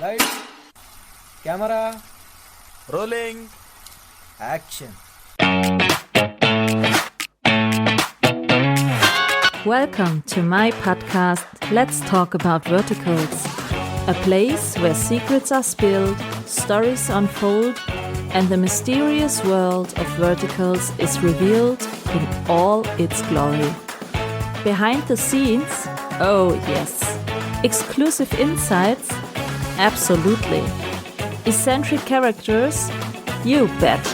Lights, camera, Rolling. action. Welcome to my podcast, Let's Talk About Verticals, a place where secrets are spilled, stories unfold, and the mysterious world of verticals is revealed in all its glory. Behind the scenes, oh yes. Exclusive insights, absolutely. Eccentric characters, you bet.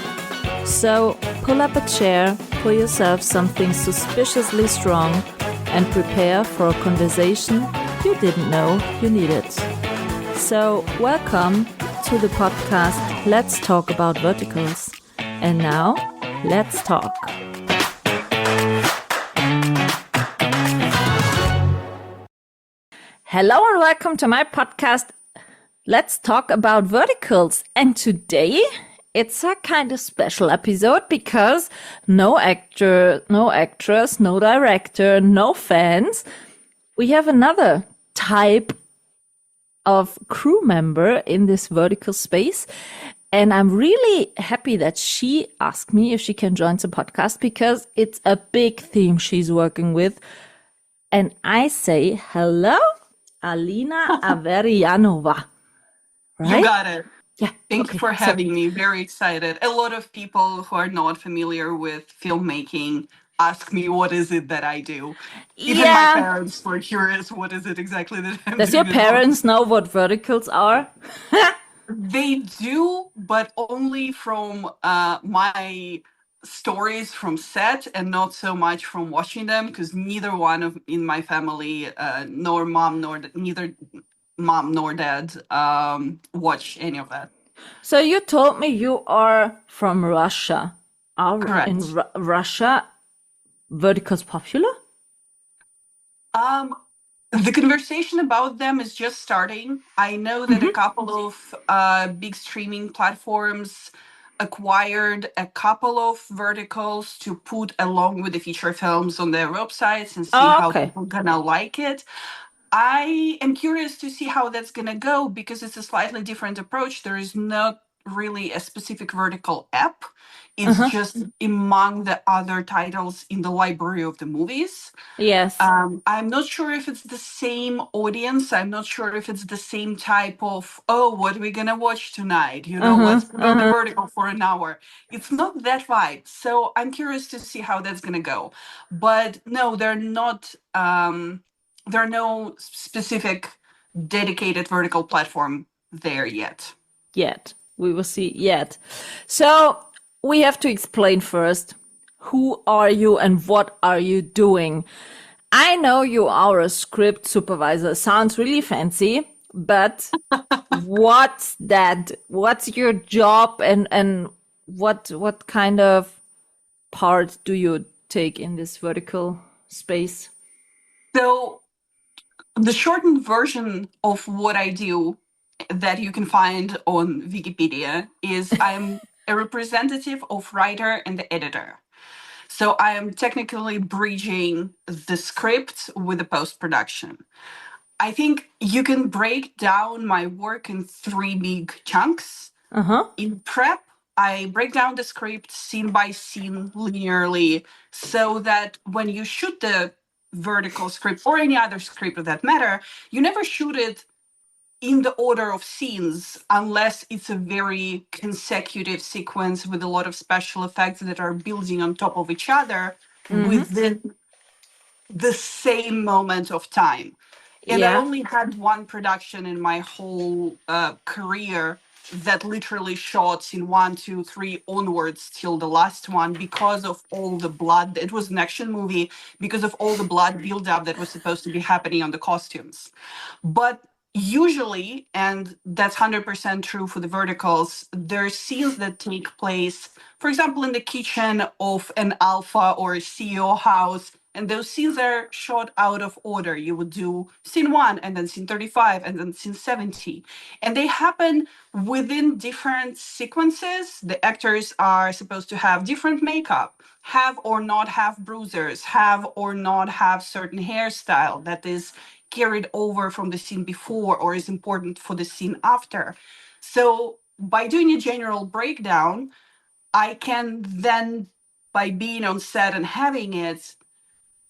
So pull up a chair, pour yourself something suspiciously strong, and prepare for a conversation you didn't know you needed. So welcome to the podcast Let's Talk About Verticals. And now, let's talk. Hello and welcome to my podcast Let's Talk About Verticals. And today it's a kind of special episode because no actor, no actress, no director, no fans. We have another type of crew member in this vertical space. And I'm really happy that she asked me if she can join the podcast because it's a big theme she's working with. And I say, hello, Alina Averianova. Right? You got it. Yeah. Thank you for having me. Very excited. A lot of people who are not familiar with filmmaking ask me what is it that I do. Even my parents were curious what is it exactly that I'm Does doing. your parents know what verticals are? They do, but only from my stories from set and not so much from watching them, because neither one of in my family, neither mom nor dad watch any of that. So you told me you are from Russia. Are Correct. in Russia verticals popular? The conversation about them is just starting. I know that a couple of big streaming platforms acquired a couple of verticals to put along with the feature films on their websites and see how people are gonna like it. I am curious to see how that's gonna go because it's a slightly different approach. There is not really a specific vertical app. It's just among the other titles in the library of the movies. Yes. I'm not sure if it's the same audience. I'm not sure if it's the same type of, what are we going to watch tonight? Let's put on the vertical for an hour. It's not that vibe. So I'm curious to see how that's going to go. But no, they're not, there are no specific dedicated vertical platform there yet. Yet. We will see yet. So we have to explain first, who are you and what are you doing? I know you are a script supervisor. Sounds really fancy, but what's that? What's your job and what kind of part do you take in this vertical space? So the shortened version of what I do that you can find on Wikipedia is I'm a representative of writer and the editor. So I am technically bridging the script with the post-production. I think you can break down my work in three big chunks. In prep, I break down the script scene by scene linearly so that when you shoot the vertical script or any other script of that matter, you never shoot it in the order of scenes unless it's a very consecutive sequence with a lot of special effects that are building on top of each other within the same moment of time. And I only had one production in my whole career that literally shot scene 1, 2, 3 onwards till the last one because of all the blood. It was an action movie because of all the blood buildup that was supposed to be happening on the costumes. But usually, and that's 100% true for the verticals, there are scenes that take place, for example, in the kitchen of an alpha or a CEO house, and those scenes are shot out of order. You would do scene 1 and then scene 35 and then scene 70. And they happen within different sequences. The actors are supposed to have different makeup, have or not have bruisers, have or not have certain hairstyle that is carried over from the scene before or is important for the scene after. So by doing a general breakdown, I can then, by being on set and having it,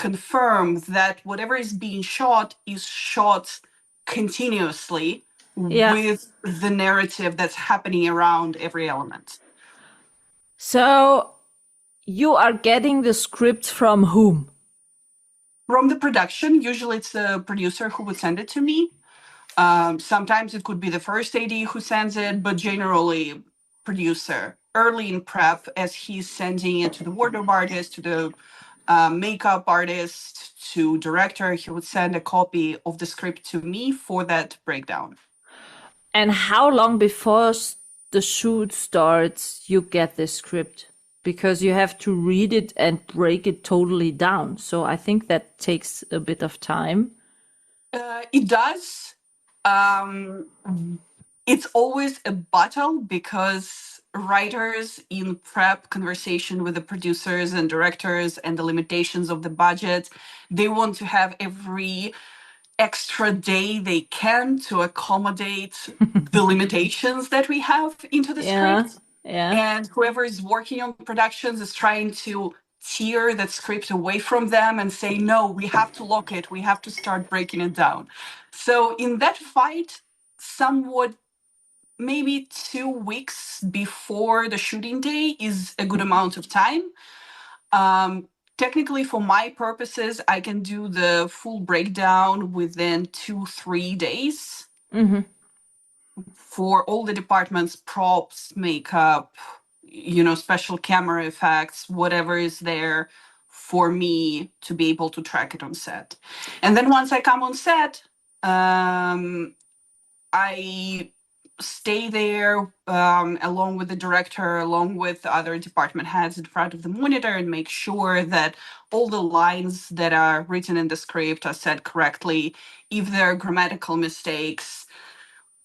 confirm that whatever is being shot is shot continuously with the narrative that's happening around every element. So you are getting the script from whom? From the production, usually it's the producer who would send it to me. Sometimes it could be the first AD who sends it, but generally producer. Early in prep, as he's sending it to the wardrobe artist, to the makeup artist, to director, he would send a copy of the script to me for that breakdown. And how long before the shoot starts you get the script? Because you have to read it and break it totally down. So I think that takes a bit of time. It does. It's always a battle because writers in prep conversation with the producers and directors and the limitations of the budget, they want to have every extra day they can to accommodate the limitations that we have into the script. And whoever is working on productions is trying to tear that script away from them and say, no, we have to lock it. We have to start breaking it down. So in that fight, somewhat maybe 2 weeks before the shooting day is a good amount of time. Technically, for my purposes, I can do the full breakdown within 2-3 days. For all the departments, props, makeup, special camera effects, whatever is there for me to be able to track it on set. And then once I come on set, I stay there along with the director, along with other department heads in front of the monitor and make sure that all the lines that are written in the script are said correctly. If there are grammatical mistakes,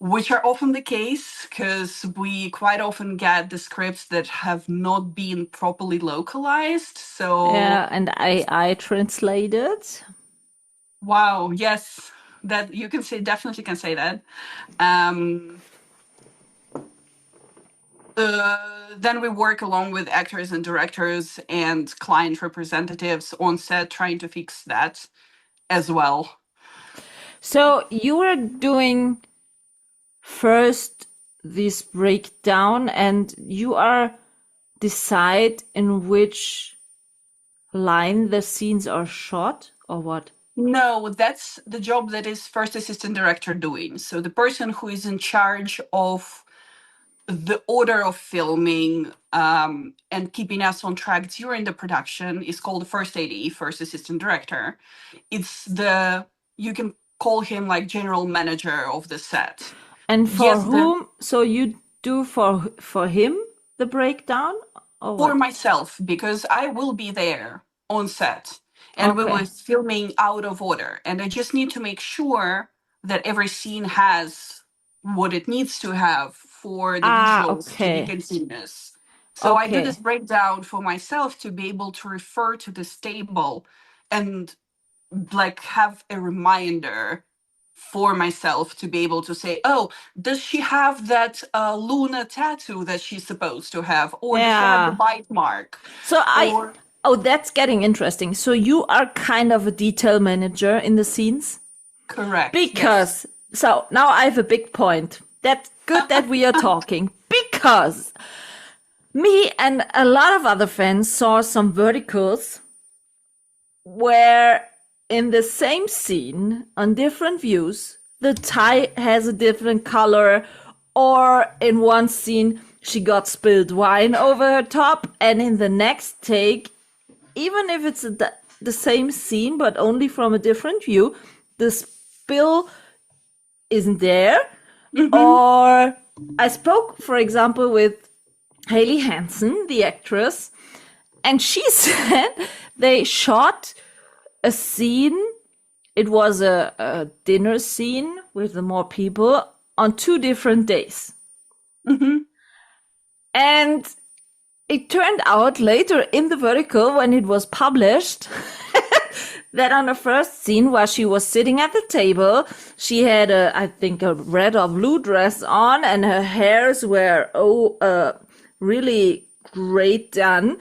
which are often the case, because we quite often get the scripts that have not been properly localized. So and I translated. Wow, yes, that you can say, definitely can say that. Then we work along with actors and directors and client representatives on set trying to fix that as well. So you were doing first this breakdown and you are decide in which line the scenes are shot or what? No, that's the job that is first assistant director doing. So the person who is in charge of the order of filming and keeping us on track during the production is called the first AD, first assistant director. You can call him like general manager of the set. And for whom? So you do for him the breakdown? Or for what? myself, because I will be there on set and we were filming out of order. And I just need to make sure that every scene has what it needs to have for the visuals to be continuous. So I do this breakdown for myself to be able to refer to this table and like have a reminder for myself to be able to say, oh, does she have that Luna tattoo that she's supposed to have? Or does she have the bite mark? So that's getting interesting. So you are kind of a detail manager in the scenes? Correct. Because, so now I have a big point. That's good that we are talking. Because me and a lot of other fans saw some verticals where in the same scene, on different views, the tie has a different color, or in one scene, she got spilled wine over her top, and in the next take, even if it's the same scene, but only from a different view, the spill isn't there. Or I spoke, for example, with Haley Hansen, the actress, and she said they shot a scene, it was a dinner scene with more people on 2 different days. And it turned out later in the vertical when it was published that on the first scene where she was sitting at the table, she had I think a red or blue dress on, and her hairs were really great done.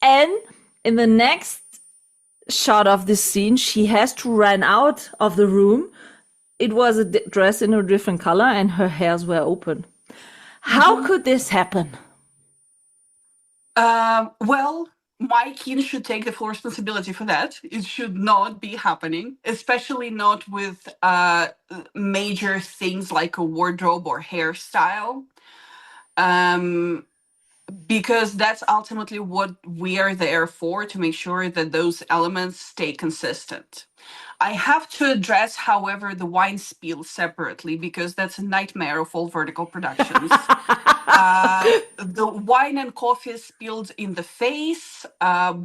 And in the next shot of this scene, she has to run out of the room. It was a dress in a different color, and her hairs were open. How could this happen? Well, my kin should take the full responsibility for that. It should not be happening, especially not with major things like a wardrobe or hairstyle. Because that's ultimately what we are there for, to make sure that those elements stay consistent. I have to address, however, the wine spiel separately, because that's a nightmare of all vertical productions. The wine and coffee spilled in the face,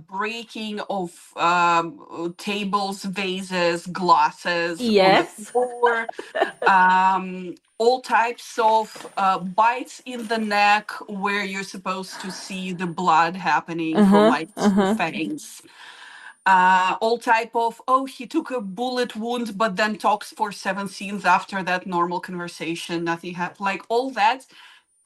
breaking of tables, vases, glasses Yes. on the floor, all types of bites in the neck where you're supposed to see the blood happening from like two fangs. All type of, oh, he took a bullet wound, but then talks for 7 scenes after that, normal conversation, nothing happened. Like all that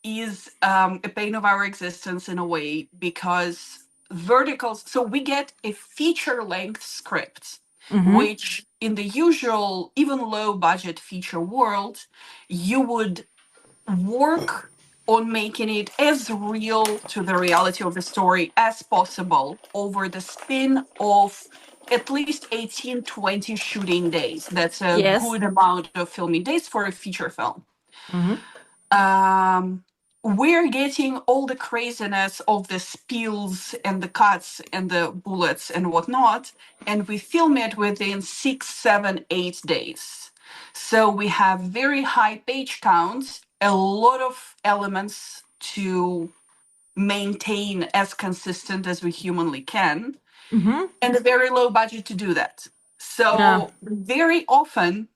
is a pain of our existence in a way, because verticals, so we get a feature length script, which in the usual, even low budget feature world, you would work on making it as real to the reality of the story as possible over the span of at least 18-20 shooting days. That's a good amount of filming days for a feature film. We're getting all the craziness of the spills and the cuts and the bullets and whatnot, and we film it within 6, 7, 8 days. So we have very high page counts, a lot of elements to maintain as consistent as we humanly can, and a very low budget to do that. So very often,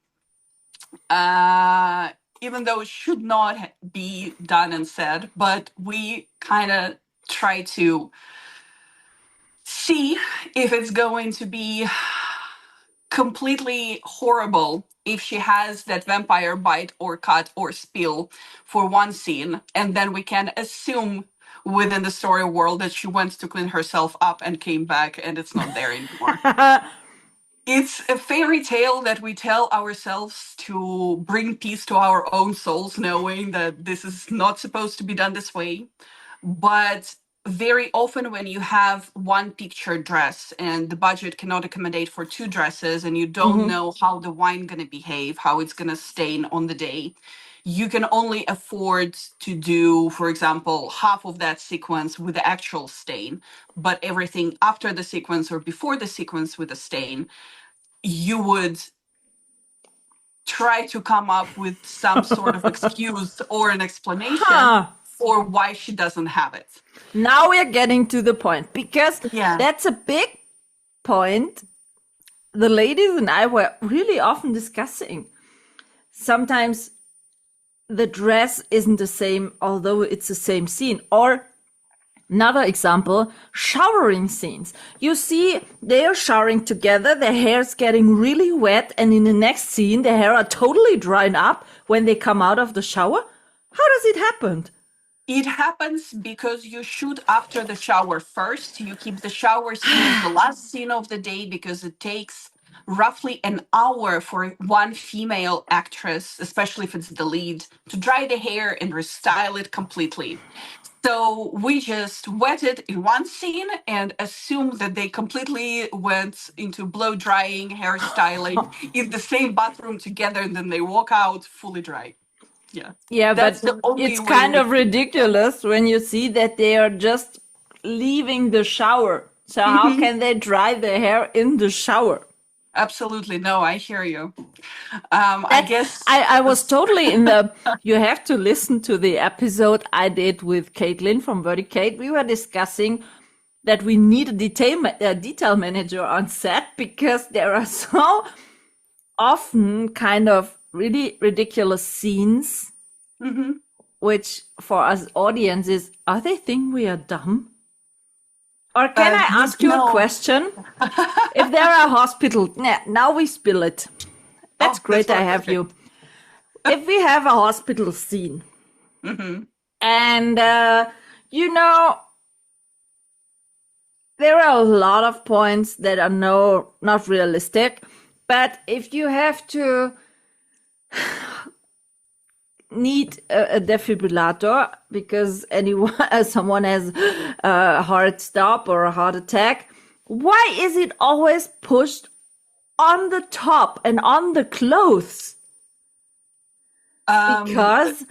even though it should not be done and said, but we kind of try to see if it's going to be completely horrible if she has that vampire bite or cut or spill for one scene, and then we can assume within the story world that she went to clean herself up and came back and it's not there anymore. It's a fairy tale that we tell ourselves to bring peace to our own souls, knowing that this is not supposed to be done this way. But very often when you have one picture dress and the budget cannot accommodate for 2 dresses, and you don't know how the wine going to behave, how it's going to stain on the day, you can only afford to do, for example, half of that sequence with the actual stain, but everything after the sequence or before the sequence with the stain, you would try to come up with some sort of excuse or an explanation for why she doesn't have it. Now we're getting to the point, because that's a big point the ladies and I were really often discussing. Sometimes the dress isn't the same, although it's the same scene. Or another example, showering scenes. You see, they are showering together, their hair's getting really wet, and in the next scene, their hair are totally dried up when they come out of the shower. How does it happen? It happens because you shoot after the shower first. You keep the shower scene as the last scene of the day, because it takes roughly an hour for one female actress, especially if it's the lead, to dry the hair and restyle it completely. So we just wet it in one scene and assume that they completely went into blow drying, hairstyling in the same bathroom together, and then they walk out fully dry. Yeah, That's but the only it's way kind we of ridiculous when you see that they are just leaving the shower. So how can they dry their hair in the shower? Absolutely. No, I hear you. I guess I was totally in the, you have to listen to the episode I did with Caitlin from Verticate. We were discussing that we need a detail manager on set, because there are so often kind of really ridiculous scenes, which for us audiences, are they think we are dumb? Or can I ask you a No. question? If there are hospitals, now we spill it. That's great. I have you. If we have a hospital scene, and you know, there are a lot of points that are not realistic, but if you have to need a defibrillator because someone has a heart stop or a heart attack, why is it always pushed on the top and on the clothes? Because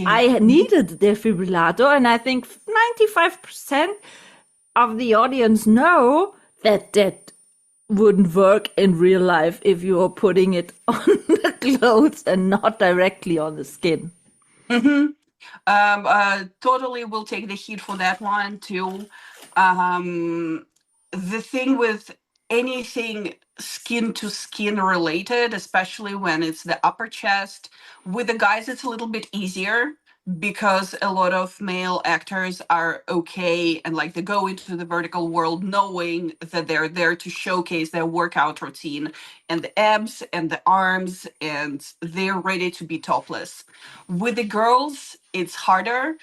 I needed a defibrillator, and I think 95% of the audience know that wouldn't work in real life if you are putting it on the clothes and not directly on the skin. Totally will take the heat for that one too. The thing with anything skin to skin related, especially when it's the upper chest, with the guys it's a little bit easier because a lot of male actors are okay and like they go into the vertical world knowing that they're there to showcase their workout routine and the abs and the arms, and they're ready to be topless. With the girls it's harder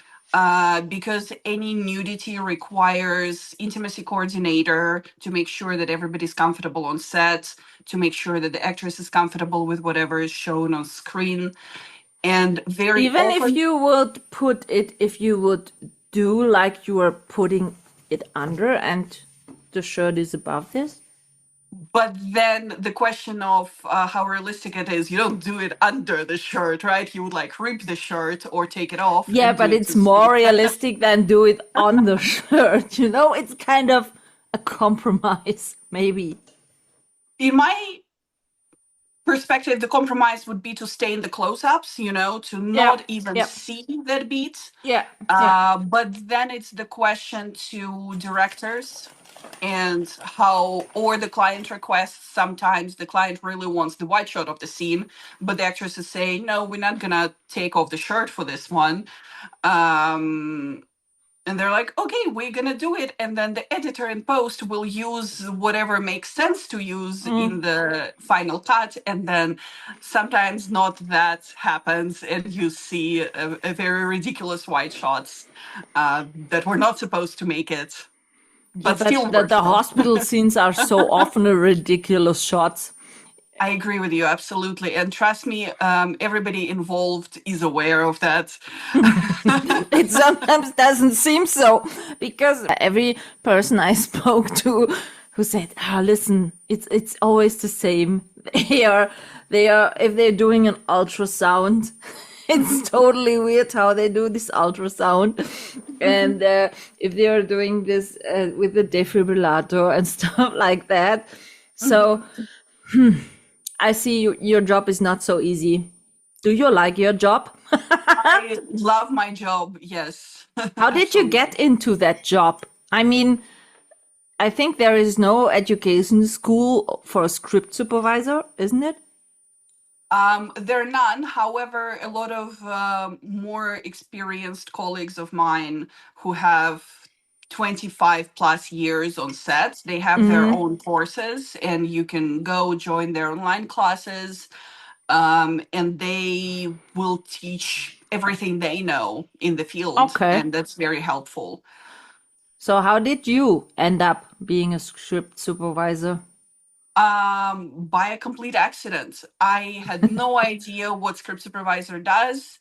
because any nudity requires intimacy coordinator to make sure that everybody's comfortable on set, to make sure that the actress is comfortable with whatever is shown on screen. And very Even often, if you would do like you are putting it under and the shirt is above this. but then the question of how realistic it is, you don't do it under the shirt, right? You would like rip the shirt or take it off. Yeah, and do but it it's to more see. realistic than do it on the shirt. You know, it's kind of a compromise, maybe. In my perspective, the compromise would be to stay in the close-ups, to not even see that beat. Yeah. But then it's the question to directors and how, or the client requests. Sometimes the client really wants the wide shot of the scene, but the actress is saying, no, we're not gonna take off the shirt for this one. And they're like, okay, we're gonna do it. And then the editor in post will use whatever makes sense to use in the final cut. And then sometimes not that happens, and you see a very ridiculous wide shots that were not supposed to make it. But still the hospital scenes are so often a ridiculous shots. I agree with you, absolutely. And trust me, everybody involved is aware of that. It sometimes doesn't seem so, because every person I spoke to who said, listen, it's always the same. They are if they're doing an ultrasound, it's totally weird how they do this ultrasound. And if they are doing this with the defibrillator and stuff like that. So I see your job is not so easy. Do you like your job? I love my job, yes. How did you get into that job? I mean, I think there is no education school for a script supervisor, isn't it? There are none. However, a lot of more experienced colleagues of mine who have 25 plus years on set, they have their own courses, and you can go join their online classes, and they will teach everything they know in the field. Okay. And that's very helpful. So how did you end up being a script supervisor? By a complete accident. I had no idea what Script Supervisor does.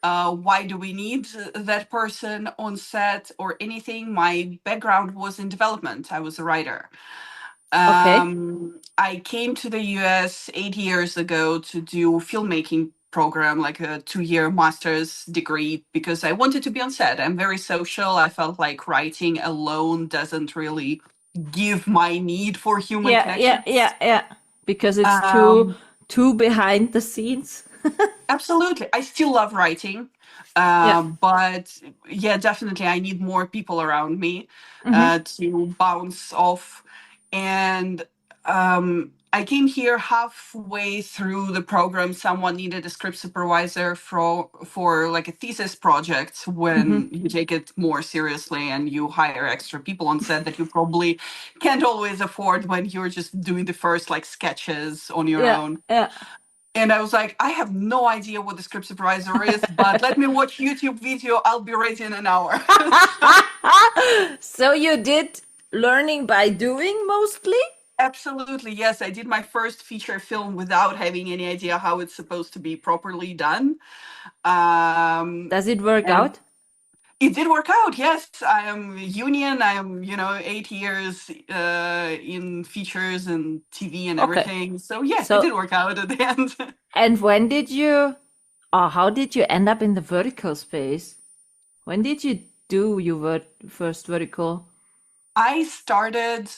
Why do we need that person on set or anything? My background was in development. I was a writer. I came to the US 8 years ago to do filmmaking program, like a 2-year master's degree, because I wanted to be on set. I'm very social. I felt like writing alone doesn't really give my need for human connection. Yeah. Because it's too behind the scenes. Absolutely. I still love writing. But yeah, definitely I need more people around me to bounce off. And I came here halfway through the program. Someone needed a script supervisor for like a thesis project when you take it more seriously and you hire extra people on set that you probably can't always afford when you're just doing the first like sketches on your Yeah, own. yeah. And I was like, I have no idea what the script supervisor is, but let me watch YouTube video. I'll be ready in an hour. So you did learning by doing mostly? Absolutely, yes. I did my first feature film without having any idea how it's supposed to be properly done. Does it work And out? it did work out, yes. I am union. I am, 8 years in features and TV and Okay. everything. So yeah, it So, did work out at the end. and when did you, or how did you end up in the vertical space? When did you do your first vertical? I started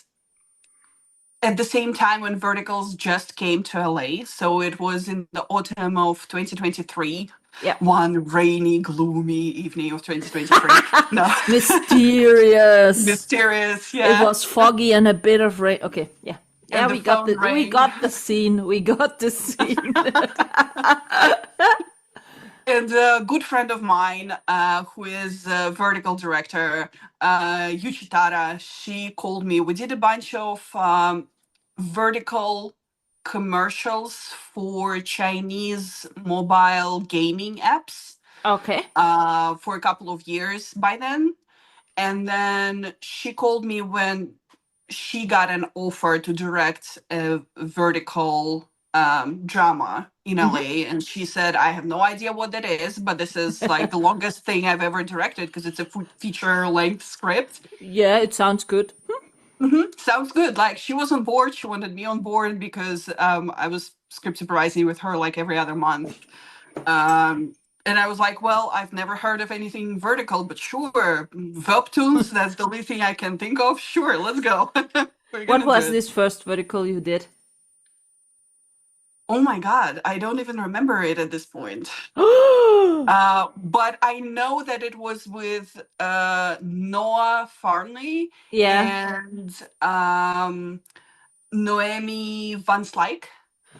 at the same time when Verticals just came to LA. So it was in the autumn of 2023. Yeah. One rainy, gloomy evening of 2023. No. Mysterious. Mysterious, It yeah. was foggy and a bit of rain. Okay, yeah. Yeah, And the we got phone we rang. got the scene. We got the scene. And a good friend of mine, who is a vertical director, Yuchitara, she called me. We did a bunch of vertical commercials for Chinese mobile gaming apps Okay. for a couple of years by then. And then she called me when she got an offer to direct a vertical drama in LA. And she said, I have no idea what that is, but this is like the longest thing I've ever directed because it's a feature length script. Yeah, it sounds good. Sounds good. Like she was on board. She wanted me on board because I was script supervising with her like every other month. And I was like, well, I've never heard of anything vertical, but sure, Webtoons, that's the only thing I can think of. Sure, let's go. We're What gonna was do it. this first vertical you did? Oh my God, I don't even remember it at this point. But I know that it was with Noah Farnley Yeah. and Noemi Van Slyke.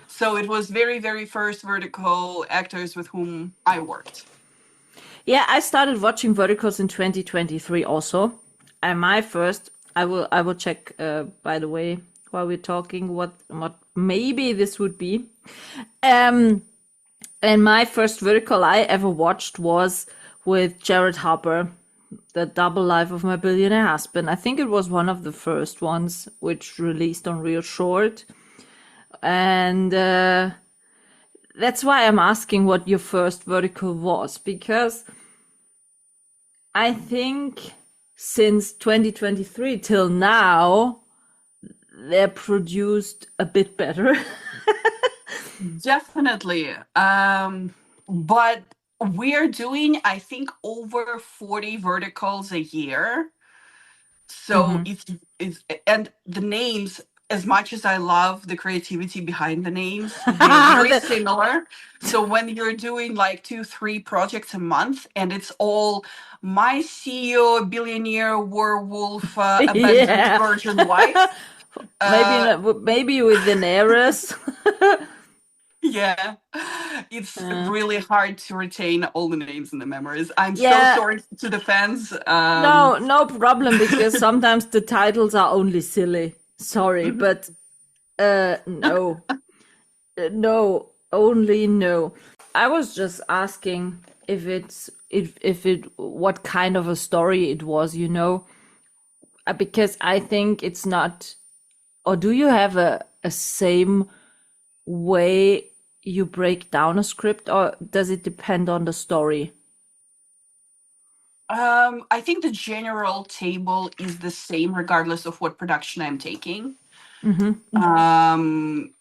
So it was very, very first vertical actors with whom I worked. Yeah, I started watching verticals in 2023 also. And my first, I will check by the way while we're talking what maybe this would be. And my first vertical I ever watched was with Jared Harper, The Double Life of My Billionaire Husband. I think it was one of the first ones which released on Real Short. And that's why I'm asking what your first vertical was, because I think since 2023 till now, they're produced a bit better. Definitely. But we're doing, I think, over 40 verticals a year. So it's and the names, as much as I love the creativity behind the names, they're very similar. So when you're doing like 2, 3 projects a month and it's all my CEO, billionaire, werewolf, abandoned Yeah. virgin wife. Maybe with Daenerys. Yeah, it's really hard to retain all the names in the memories. I'm so Yeah. sorry to the fans. No problem, because sometimes the titles are only silly. Sorry, but no. No, only no. I was just asking if it what kind of a story it was, because I think it's not. Or do you have a same way you break down a script, or does it depend on the story? I think the general table is the same regardless of what production I'm taking.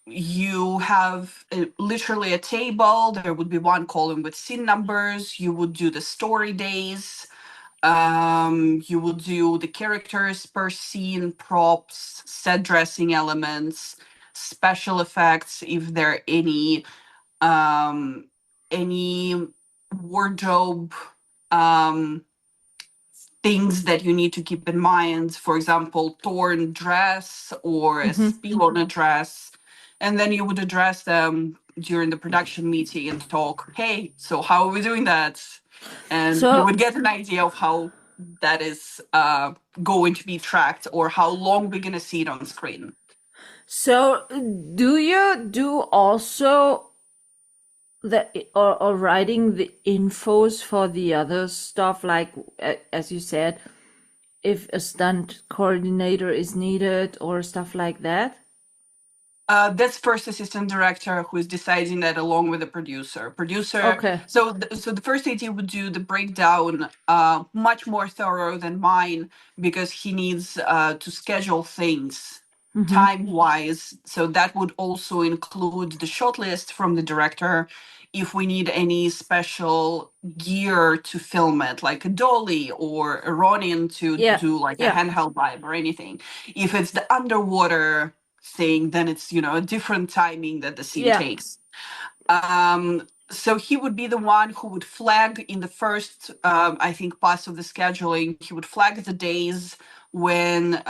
You have literally a table. There would be one column with scene numbers. You would do the story days. You would do the characters per scene, props, set dressing elements, special effects, if there are any wardrobe things that you need to keep in mind. For example, torn dress or a spill on a dress. and then you would address them during the production meeting and talk, hey, so how are we doing that? And you would get an idea of how that is going to be tracked, or how long we're going to see it on screen. So do you do also the or writing the infos for the other stuff, like as you said, if a stunt coordinator is needed or stuff like that? That's first assistant director who is deciding that along with the producer. Okay. So the first AD would do the breakdown much more thorough than mine, because he needs to schedule things time-wise. So that would also include the shot list from the director. If we need any special gear to film it, like a dolly or a Ronin to do like a handheld vibe or anything. If it's the underwater thing, then it's, a different timing that the scene takes. So he would be the one who would flag in the first, I think, pass of the scheduling. He would flag the days when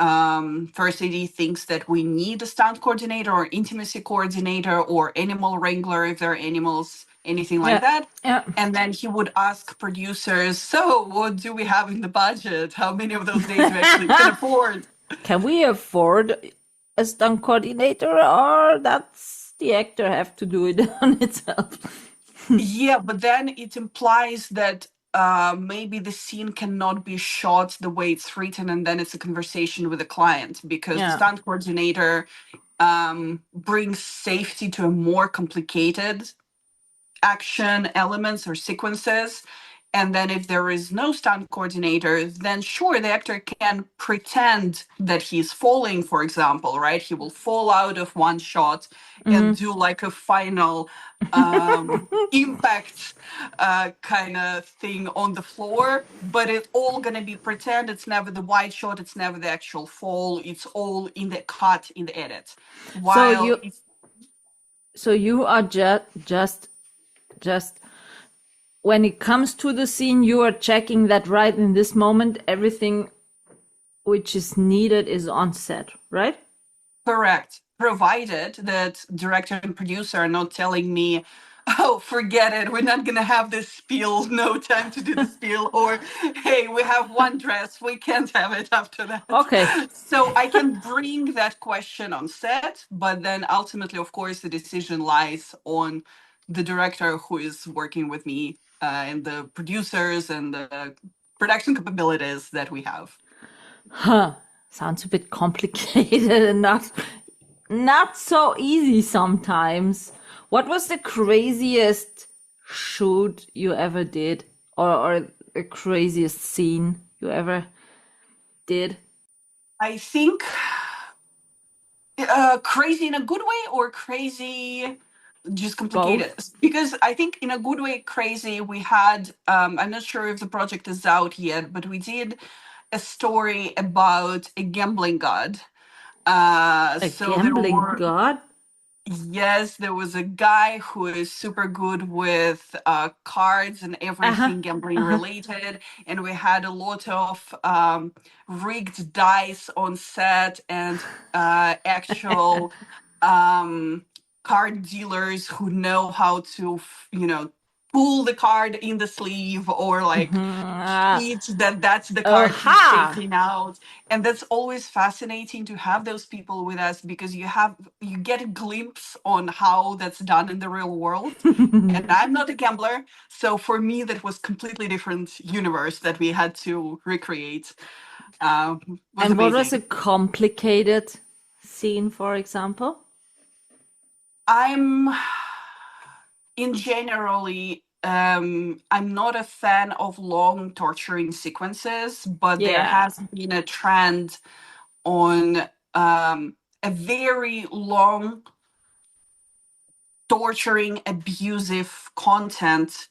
first AD thinks that we need a stunt coordinator or intimacy coordinator or animal wrangler if there are animals, anything like that. And then he would ask producers, so what do we have in the budget? How many of those days we actually can afford? Can we afford a stunt coordinator, or that's the actor have to do it on itself? Yeah, but then it implies that maybe the scene cannot be shot the way it's written, and then it's a conversation with the client, because the stunt coordinator brings safety to a more complicated action elements or sequences. And then if there is no stunt coordinator, then sure, the actor can pretend that he's falling, for example, right? He will fall out of one shot and do like a final impact kind of thing on the floor, but it's all going to be pretend. It's never the wide shot. It's never the actual fall. It's all in the cut, in the edit. So you are just when it comes to the scene, you are checking that right in this moment, everything which is needed is on set, right? Correct. Provided that director and producer are not telling me, oh, forget it, we're not going to have this spiel, no time to do the spiel, or, hey, we have one dress, we can't have it after that. Okay. So I can bring that question on set, but then ultimately, of course, the decision lies on the director who is working with me and the producers and the production capabilities that we have. Sounds a bit complicated and not so easy sometimes. What was the craziest shoot you ever did, or the craziest scene you ever did? I think crazy in a good way, or crazy just complicated? Both. Because I think in a good way, crazy, we had, I'm not sure if the project is out yet, but we did a story about a gambling god. Gambling god? Yes, there was a guy who is super good with cards and everything gambling related, and we had a lot of rigged dice on set, and actual card dealers who know how to, pull the card in the sleeve, or like cheat that that's the card he's taking out. And that's always fascinating to have those people with us, because you get a glimpse on how that's done in the real world. And I'm not a gambler, so for me that was completely different universe that we had to recreate. And amazing. What was a complicated scene, for example? I'm not a fan of long torturing sequences, but there has been a trend on a very long torturing, abusive content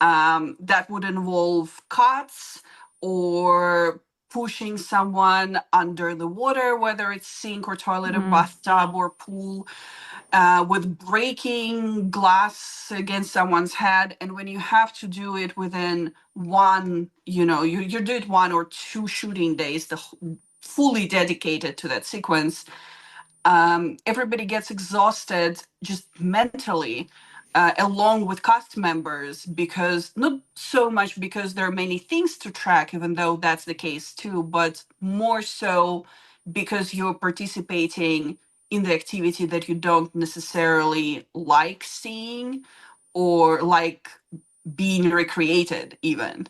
that would involve cuts or pushing someone under the water, whether it's sink or toilet or bathtub or pool, with breaking glass against someone's head. And when you have to do it within one, you do it 1 or 2 shooting days, fully dedicated to that sequence, everybody gets exhausted just mentally, along with cast members, because not so much because there are many things to track, even though that's the case too, but more so because you're participating in the activity that you don't necessarily like seeing or like being recreated even.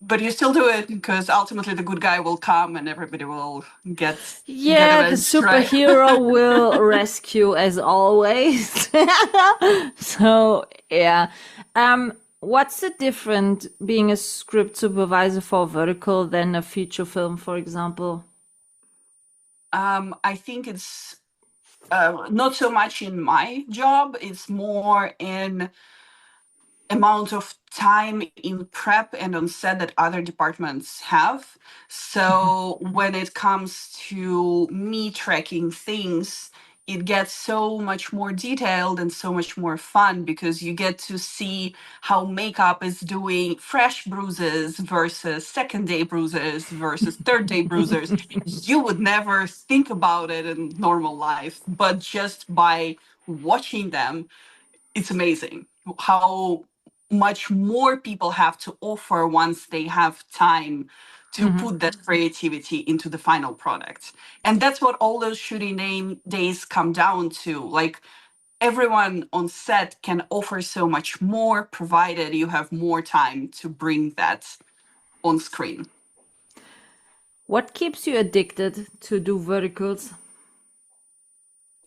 But you still do it because ultimately the good guy will come and everybody will get Yeah, the avenged, right? superhero will rescue as always. So, yeah. What's the difference being a script supervisor for vertical than a feature film, for example? I think it's not so much in my job. It's more in amount of time in prep and on set that other departments have. So when it comes to me tracking things, it gets so much more detailed and so much more fun because you get to see how makeup is doing fresh bruises versus second day bruises versus third day bruisers. You would never think about it in normal life, but just by watching them, it's amazing how much more people have to offer once they have time to put that creativity into the final product. And that's what all those shooting days come down to. Like, everyone on set can offer so much more, provided you have more time to bring that on screen. What keeps you addicted to do verticals?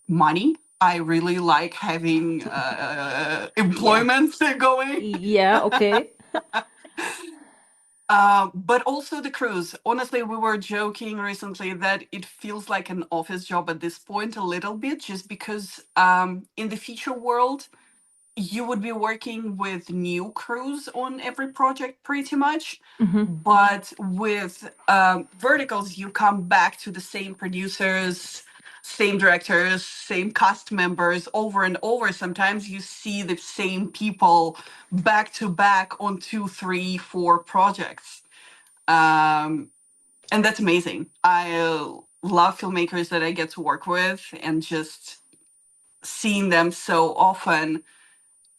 Money. I really like having employment going. Yeah, okay. But also the crews. Honestly, we were joking recently that it feels like an office job at this point a little bit, just because in the future world, you would be working with new crews on every project pretty much. But with verticals, you come back to the same producers, same directors, same cast members over and over. Sometimes you see the same people back to back on 2, 3, 4 projects. And that's amazing. I love filmmakers that I get to work with, and just seeing them so often,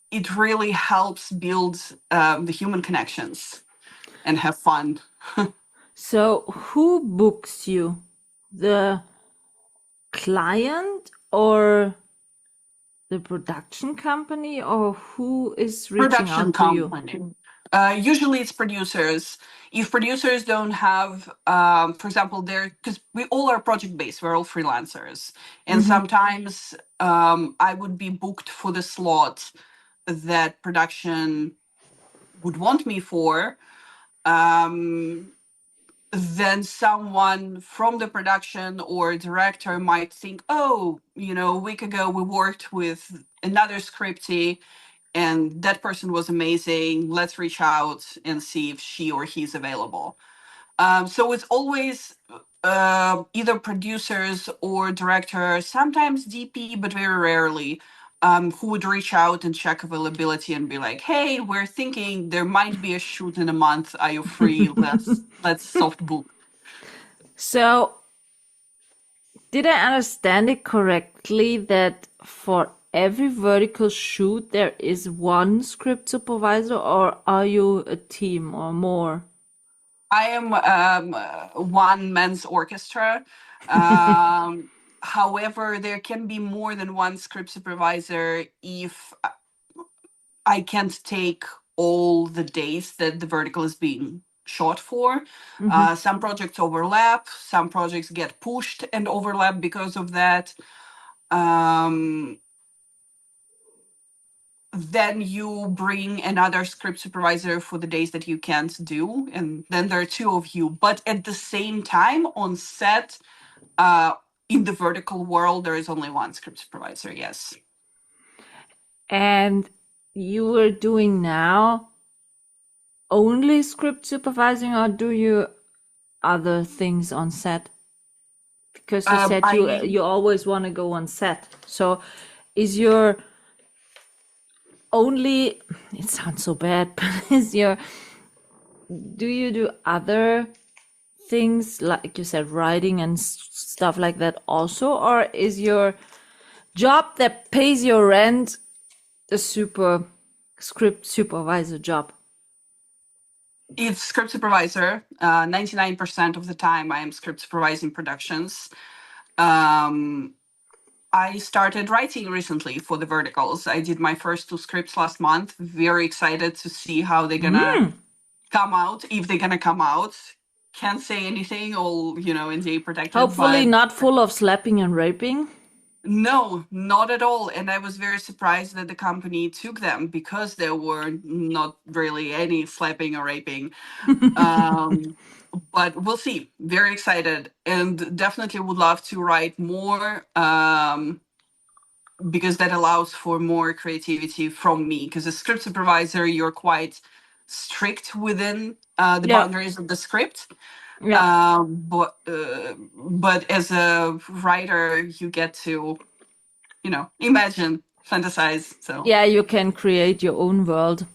it really helps build the human connections and have fun. So, who books you? The client or the production company, or who is reaching Production out to you? company. Usually it's producers. If producers don't have, for example, because we all are project based, we're all freelancers. And sometimes I would be booked for the slot that production would want me for. Then someone from the production or director might think, oh, a week ago we worked with another scriptie and that person was amazing. Let's reach out and see if she or he's available. So it's always either producers or directors, sometimes DP, but very rarely, who would reach out and check availability and be like, "Hey, we're thinking there might be a shoot in a month. Are you free? Let's soft book." So, did I understand it correctly that for every vertical shoot there is one script supervisor, or are you a team or more? I am one man's orchestra. However, there can be more than one script supervisor if I can't take all the days that the vertical is being shot for. Some projects overlap, some projects get pushed and overlap because of that. Then you bring another script supervisor for the days that you can't do, and then there are two of you. But at the same time, on set, in the vertical world, there is only one script supervisor, yes. And you are doing now only script supervising, or do you other things on set? Because you said you always want to go on set. So is your only, it sounds so bad, but do you do other things like you said, writing and stuff like that also, or is your job that pays your rent the script supervisor job? It's Script Supervisor. 99% of the time, I am script supervising productions. I started writing recently for the verticals. I did my first 2 scripts last month. Very excited to see how they're gonna come out, if they're gonna come out. Can't say anything, all NDA protected. Hopefully but not full of slapping and raping. No, not at all. And I was very surprised that the company took them because there were not really any slapping or raping. But we'll see. Very excited, and definitely would love to write more, because that allows for more creativity from me. Because as script supervisor, you're quite strict within the Yeah. boundaries of the script. Yeah. But as a writer, you get to imagine, fantasize. So Yeah, you can create your own world.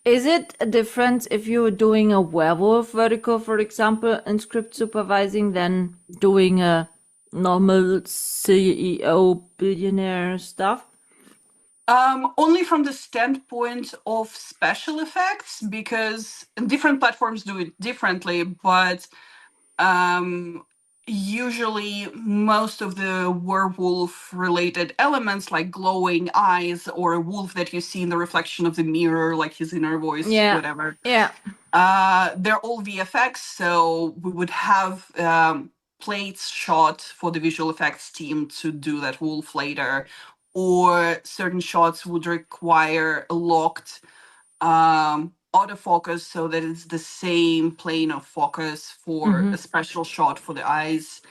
Is it a difference if you're doing a werewolf vertical, for example, in script supervising, than doing a normal CEO billionaire stuff? Only from the standpoint of special effects, because different platforms do it differently, but usually most of the werewolf related elements, like glowing eyes or a wolf that you see in the reflection of the mirror, like his inner voice, Yeah. whatever, Yeah. they're all VFX. So we would have plates shot for the visual effects team to do that wolf later, or certain shots would require a locked autofocus so that it's the same plane of focus for a special shot for the eyes.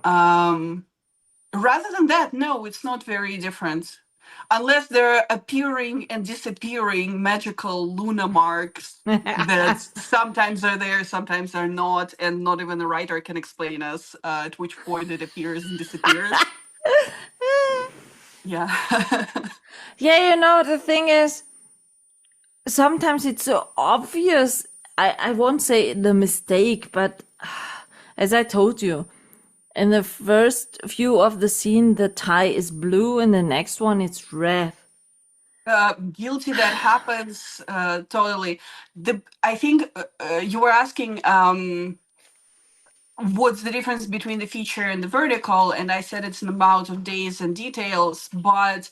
Rather than that, no, it's not very different. Unless they're appearing and disappearing magical Luna marks that sometimes are there, sometimes are not, and not even the writer can explain us at which point it appears and disappears. Yeah. Yeah, the thing is, sometimes it's so obvious. I won't say the mistake, but as I told you, in the first view of the scene, the tie is blue, and the next one it's red. Guilty, that happens totally. I think you were asking what's the difference between the feature and the vertical, and I said it's an amount of days and details, but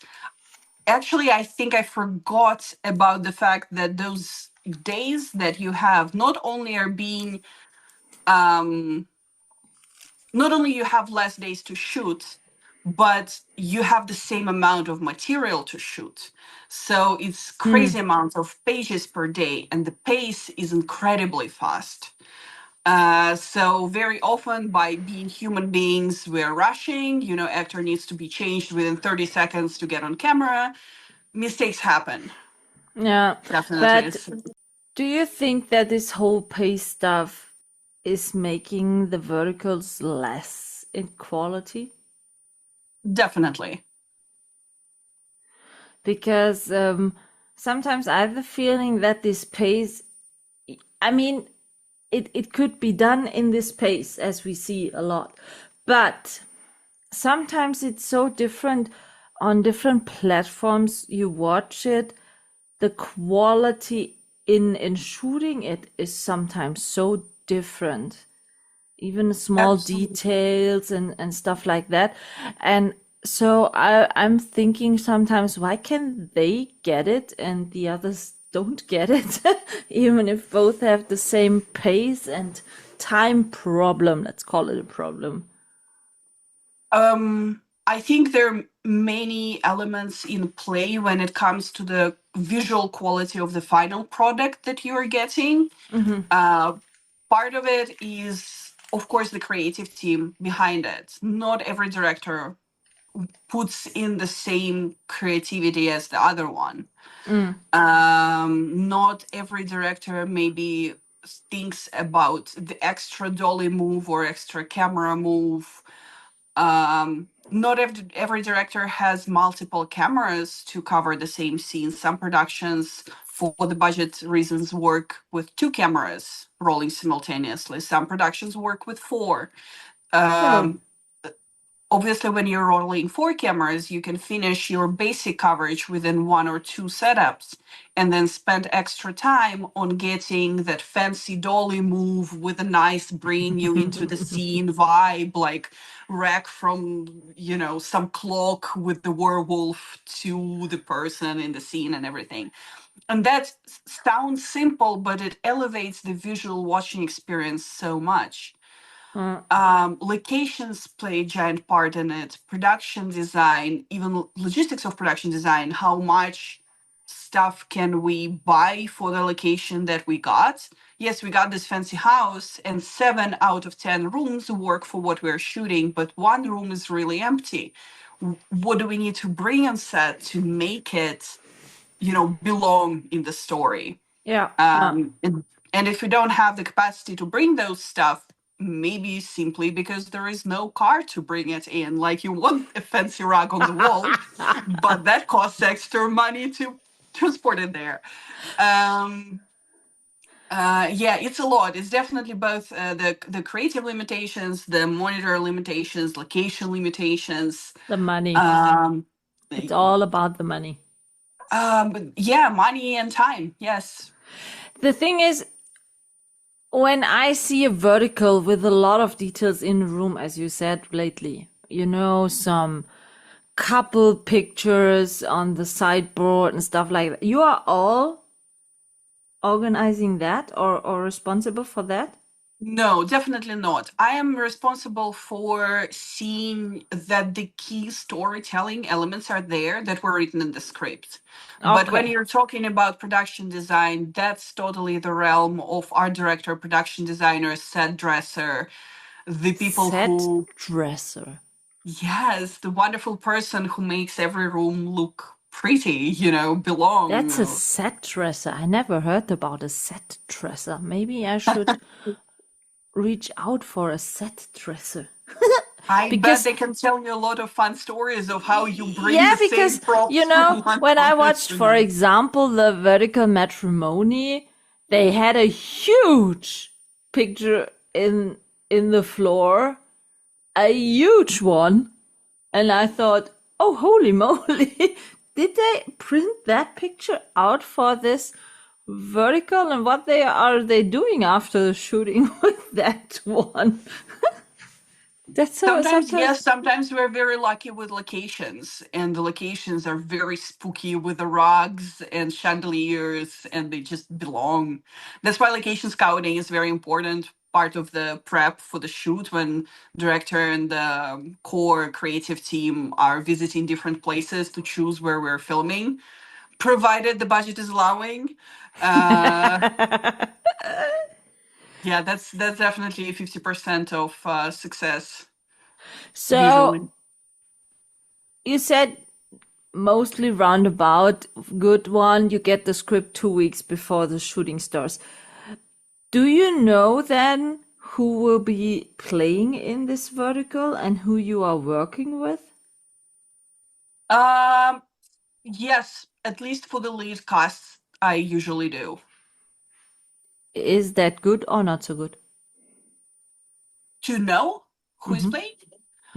actually I think I forgot about the fact that those days that you have not only are being not only you have less days to shoot, but you have the same amount of material to shoot. So it's crazy amount of pages per day, and the pace is incredibly fast. So very often, by being human beings, we're rushing. Actor needs to be changed within 30 seconds to get on camera. Mistakes happen. Yeah, Definitely. but do you think that this whole pace stuff is making the verticals less in quality? Definitely. Because sometimes I have the feeling that this pace, I mean, it could be done in this pace, as we see a lot, but sometimes it's so different on different platforms you watch it. The quality in shooting it is sometimes so different, even small Absolutely. details and stuff like that. And so I'm thinking sometimes, why can they get it and the others don't get it? Even if both have the same pace and time problem, let's call it a problem. I think there are many elements in play when it comes to the visual quality of the final product that you are getting. Part of it is, of course, the creative team behind it. Not every director puts in the same creativity as the other one. Not every director maybe thinks about the extra dolly move or extra camera move. not every director has multiple cameras to cover the same scene. Some productions, for the budget reasons, work with 2 cameras rolling simultaneously. Some productions work with 4. Oh. Um, Obviously, when you're rolling 4 cameras, you can finish your basic coverage within 1 or 2 setups and then spend extra time on getting that fancy dolly move with a nice bring you into the scene vibe, like wreck from, some clock with the werewolf to the person in the scene and everything. And that sounds simple, but it elevates the visual watching experience so much. Uh, Locations play a giant part in it. Production design, even logistics of production design, how much stuff can we buy for the location that we got? Yes, we got this fancy house, and 7 out of 10 rooms work for what we're shooting, but one room is really empty. What do we need to bring on set to make it, belong in the story? yeah. And if we don't have the capacity to bring those stuff, maybe simply because there is no car to bring it in. Like, you want a fancy rug on the wall, but that costs extra money to transport it there. Um, yeah, it's a lot. It's definitely both the creative limitations, the monitor limitations, location limitations. The money. Um, It's all about the money. yeah, money and time. Yes. The thing is, when I see a vertical with a lot of details in a room, as you said lately, some couple pictures on the sideboard and stuff like that, you are all organizing that or responsible for that? No, definitely not. I am responsible for seeing that the key storytelling elements are there that were written in the script. But when Okay. you're talking about production design, that's totally the realm of art director, production designer, set dresser, the people Set who, dresser. yes, the wonderful person who makes every room look pretty, belong. That's a set dresser. I never heard about a set dresser. Maybe I should reach out for a set dresser. I bet Because they can tell you a lot of fun stories of how you bring yeah, the same because props from one when I place watched, to for another. example, the vertical matrimony, they had a huge picture in the floor, a huge one, and I thought, oh, holy moly, did they print that picture out for this vertical? And what they doing after the shooting with that one? That's so Sometimes, sometimes. yes, sometimes we're very lucky with locations, and the locations are very spooky with the rugs and chandeliers, and they just belong. That's why location scouting is very important part of the prep for the shoot when director and the core creative team are visiting different places to choose where we're filming, provided the budget is allowing. Uh, yeah, that's definitely 50% of success So visually. you said mostly roundabout, good one. You get the script 2 weeks before the shooting starts. Do you know then who will be playing in this vertical and who you are working with? Um, yes, at least for the lead casts, I usually do. Is that good or not so good? To know who is Mm-hmm. playing,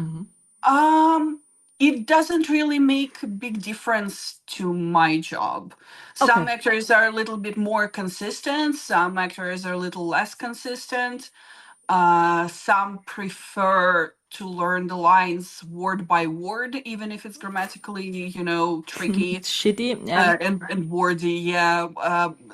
Mm-hmm. um, it doesn't really make a big difference to my job. Some Okay. actors are a little bit more consistent, some actors are a little less consistent. Some prefer to learn the lines word by word, even if it's grammatically, tricky. Shitty. Yeah. And wordy, yeah.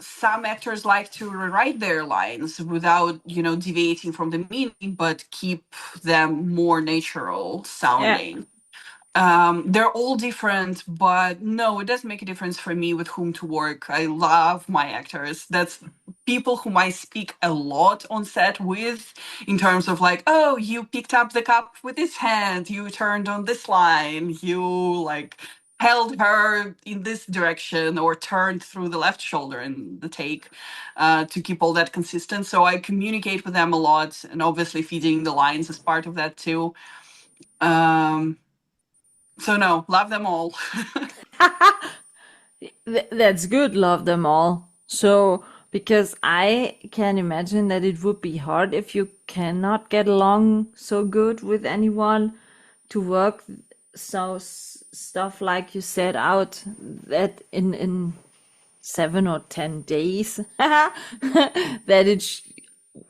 Some actors like to rewrite their lines without, deviating from the meaning, but keep them more natural Yeah. sounding. They're all different, but no, it does make a difference for me with whom to work. I love my actors. That's people whom I speak a lot on set with, in terms of like, oh, you picked up the cup with this hand, you turned on this line, you like held her in this direction or turned through the left shoulder in the take, to keep all that consistent. So I communicate with them a lot, and obviously feeding the lines is part of that too. Um, So no, love them all. That's good, love them all. So, because I can imagine that it would be hard if you cannot get along so good with anyone to work stuff like you set out that in 7 or 10 days that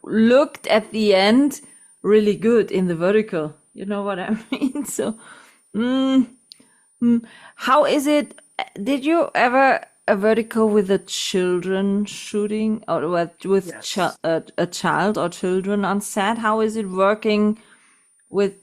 looked at the end really good in the vertical. You know what I mean? So, how is it? Did you ever a vertical with a children shooting or with Yes. a child or children on set? How is it working with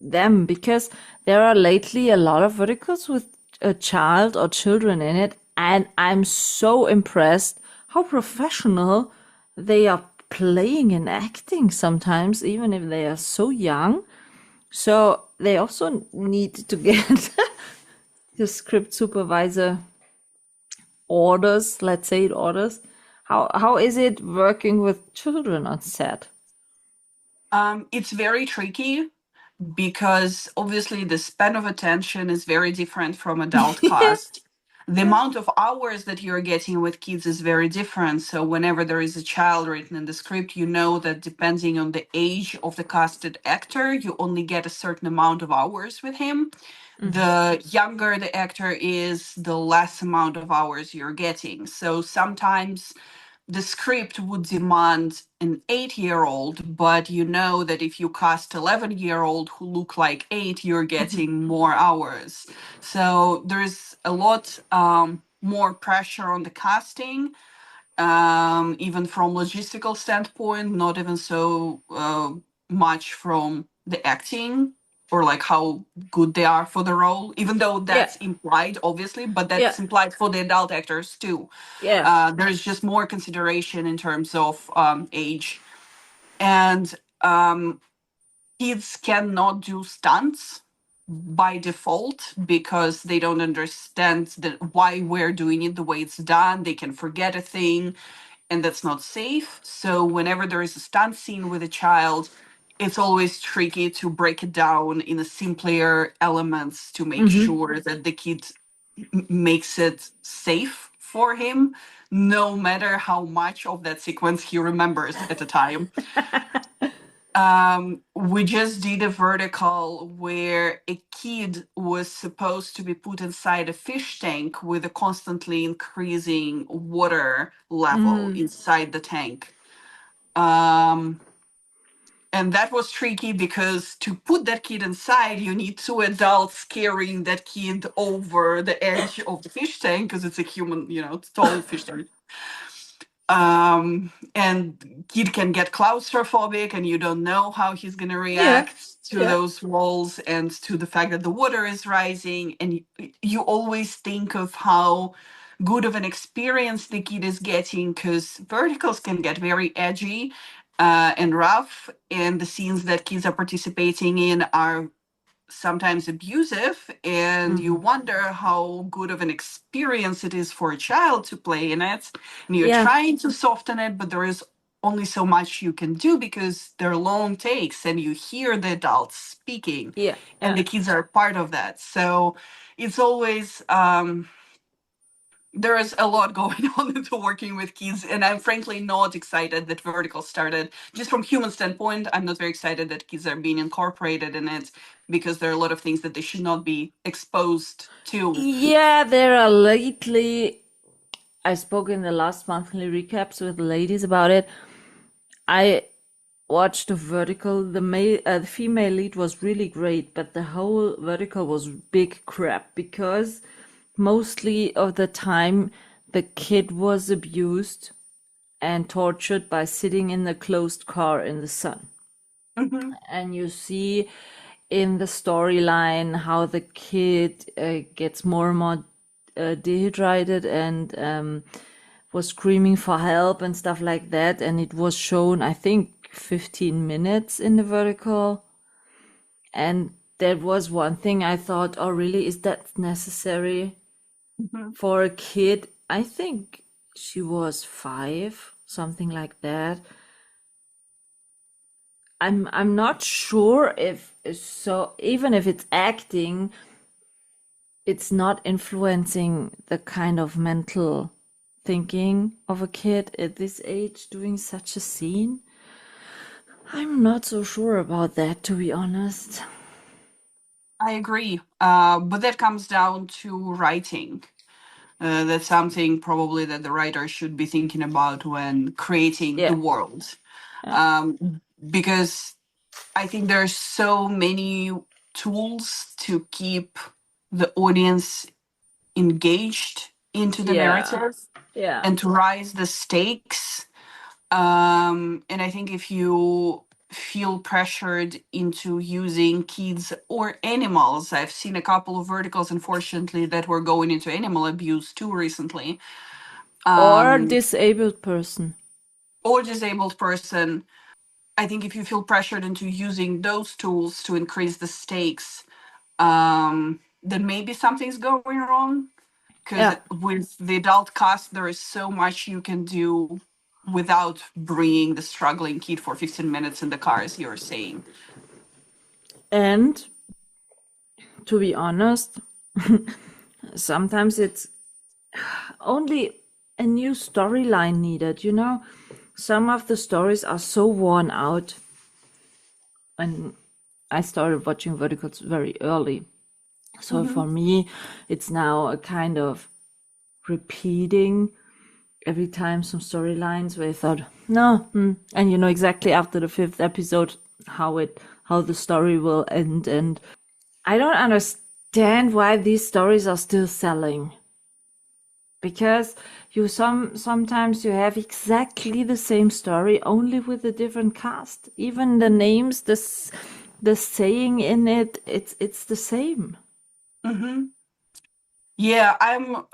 them? Because there are lately a lot of verticals with a child or children in it, and I'm so impressed how professional they are playing and acting sometimes, even if they are so young. So they also need to get the script supervisor orders, let's say it orders. How is it working with children on set? It's very tricky because obviously the span of attention is very different from adult cast. The amount of hours that you're getting with kids is very different. So whenever there is a child written in the script, you know that depending on the age of the casted actor, you only get a certain amount of hours with him. The younger the actor is, the less amount of hours you're getting. So sometimes the script would demand an 8-year-old, but you know that if you cast 11-year-old who look like 8, you're getting more hours. So there's a lot more pressure on the casting, even from logistical standpoint, not even so much from the acting or like how good they are for the role, even though Yeah, that's implied, obviously, but yeah, that's implied for the adult actors too. yeah. There's just more consideration in terms of age. And kids cannot do stunts by default because they don't understand why we're doing it the way it's done. They can forget a thing, and that's not safe. So whenever there is a stunt scene with a child, it's always tricky to break it down in a simpler elements to make sure that the kid makes it safe for him, no matter how much of that sequence he remembers at the time. We just did a vertical where a kid was supposed to be put inside a fish tank with a constantly increasing water level inside the tank. And that was tricky because to put that kid inside, you need 2 adults carrying that kid over the edge of the fish tank because it's a human, tall fish tank. And kid can get claustrophobic and you don't know how he's going to Yeah, react to yeah. those walls and to the fact that the water is rising. And you always think of how good of an experience the kid is getting because verticals can get very edgy and rough, and the scenes that kids are participating in are sometimes abusive, and you wonder how good of an experience it is for a child to play in it, and you're Yeah, trying to soften it, but there is only so much you can do because they're long takes and you hear the adults speaking yeah, and yeah. the kids are part of that. So it's always there is a lot going on into working with kids, and I'm frankly not excited that vertical started. Just from human standpoint, I'm not very excited that kids are being incorporated in it because there are a lot of things that they should not be exposed to. Yeah, there are lately. I spoke in the last monthly recaps with the ladies about it. I watched the vertical. The female lead was really great, but the whole vertical was big crap because mostly of the time the kid was abused and tortured by sitting in the closed car in the sun. Mhm. And you see in the storyline how the kid gets more and more dehydrated and was screaming for help and stuff like that. And it was shown, I think, 15 minutes in the vertical. And that was one thing I thought, oh, really? Is that necessary Mhm. for a kid? I think she was 5, something like that. I'm not sure if so, even if it's acting, it's not influencing the kind of mental thinking of a kid at this age doing such a scene. I'm not so sure about that, to be honest. I agree. But that comes down to writing. That's something probably that the writer should be thinking about when creating the Yeah. world. Yeah. Because I think there are so many tools to keep the audience engaged into the Yeah. narrative Yeah. and to rise the stakes. And I think if you feel pressured into using kids or animals, I've seen a couple of verticals, unfortunately, that were going into animal abuse too recently, Or disabled person. or disabled person. I think if you feel pressured into using those tools to increase the stakes, then maybe something's going wrong. Because Yeah. with the adult cast, there is so much you can do without bringing the struggling kid for 15 minutes in the car, as you're saying. And to be honest, sometimes it's only a new storyline needed, you know? Some of the stories are so worn out. And I started watching Verticals very early. So for me, it's now a kind of repeating every time some storylines where I thought, no, and you know exactly after the 5th episode how the story will end. And I don't understand why these stories are still selling. Because sometimes you have exactly the same story, only with a different cast. Even the names, the saying in it, it's the same. Yeah, I'm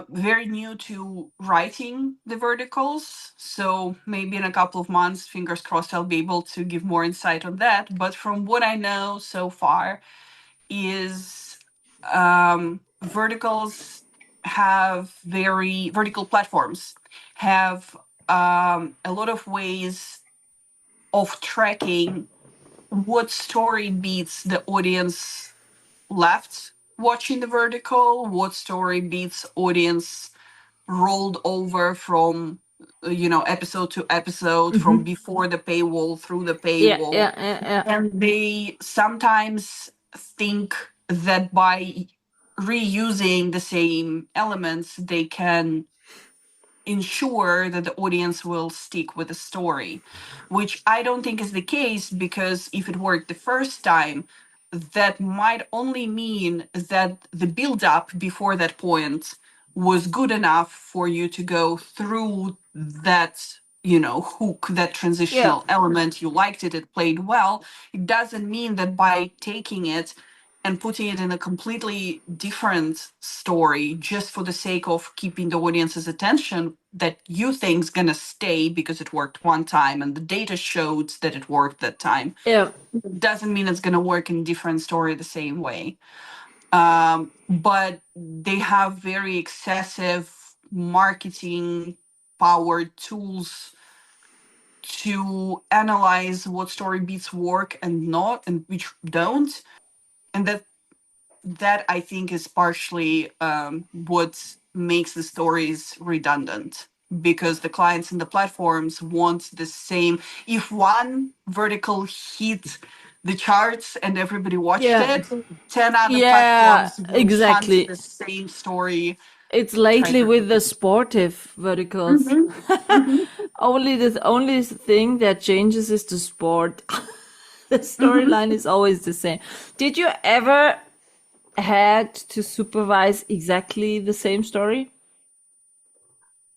very new to writing the verticals, so maybe in a couple of months, fingers crossed, I'll be able to give more insight on that. But from what I know so far, is vertical platforms have a lot of ways of tracking what story beats the audience left watching the vertical, what story beats audience rolled over from episode to episode, from before the paywall through the Yeah, paywall. yeah, yeah, yeah. And they sometimes think that by reusing the same elements they can ensure that the audience will stick with the story, which I don't think is the case, because if it worked the first time, that might only mean that the build up before that point was good enough for you to go through that, hook, that Yeah. transitional element. You liked it, it played well. It doesn't mean that by taking it and putting it in a completely different story just for the sake of keeping the audience's attention, that you think's gonna stay because it worked one time and the data showed that it worked that time, Yeah. doesn't mean it's gonna work in different story the same way. But they have very excessive marketing powered tools to analyze what story beats work and not, and which don't. And that I think is partially what makes the stories redundant, because the clients and the platforms want the same. If one vertical hit the charts and everybody watched Yeah. it, 10 other Yeah, platforms will hunt exactly. the same story. It's Try lately to with the repeat. sportive verticals. Only thing that changes is the sport. The storyline is always the same. Did you ever had to supervise exactly the same story?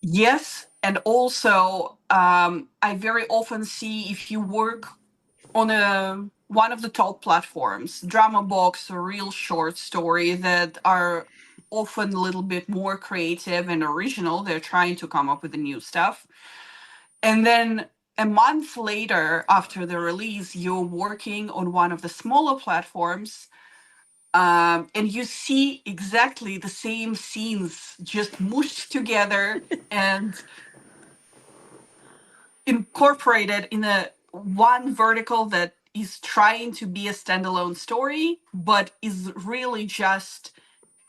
Yes, and also I very often see, if you work on one of the top platforms, drama box or real short story, that are often a little bit more creative and original. They're trying to come up with the new stuff. And then a month later, after the release, you're working on one of the smaller platforms, and you see exactly the same scenes just mushed together and incorporated in a one vertical that is trying to be a standalone story, but is really just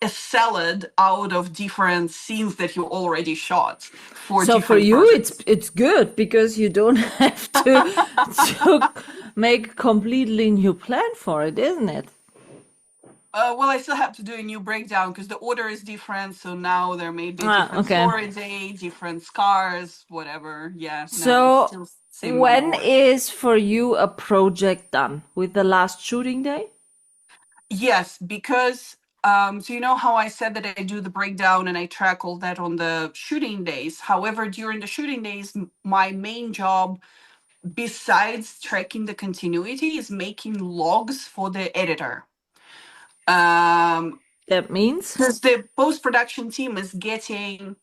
a salad out of different scenes that you already shot for So for different you, projects. it's good because you don't have to make a completely new plan for it, isn't it? Well, I still have to do a new breakdown because the order is different. So now there may be a Ah, different okay. story day, different scars, whatever. Yeah, no, it's So still same one when order. is for you a project done? With the last shooting day? Yes, because so you know how I said that I do the breakdown and I track all that on the shooting days. However, during the shooting days, my main job, besides tracking the continuity, is making logs for the editor. That means? Because the post-production team is getting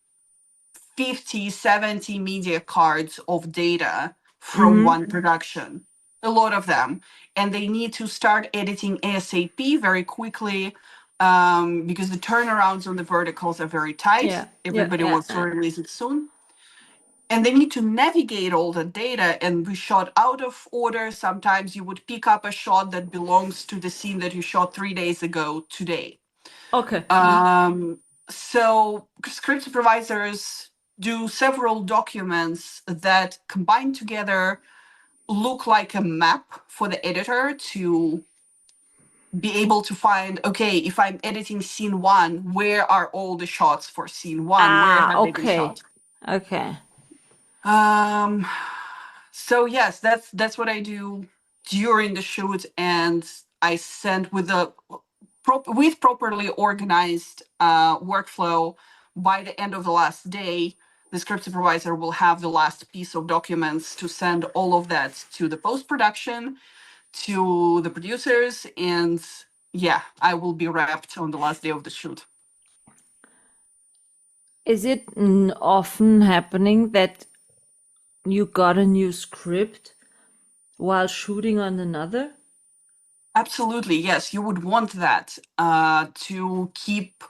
50, 70 media cards of data from one production, a lot of them. And they need to start editing ASAP very quickly because the turnarounds on the verticals are very tight. Yeah, yeah, Everybody yeah. wants to release it soon. And they need to navigate all the data and be shot out of order. Sometimes you would pick up a shot that belongs to the scene that you shot 3 days ago today. Okay. So script supervisors do several documents that combined together look like a map for the editor to be able to find, okay, if I'm editing scene one, where are all the shots for scene one? Where Ah, have they been okay. shot? Okay. Um, so yes, that's what I do during the shoot, and I send with the with properly organized workflow. By the end of the last day, the script supervisor will have the last piece of documents to send all of that to the post production, to the producers, and yeah, I will be wrapped on the last day of the shoot. Is it often happening that you got a new script while shooting on another? Absolutely, yes, you would want that to keep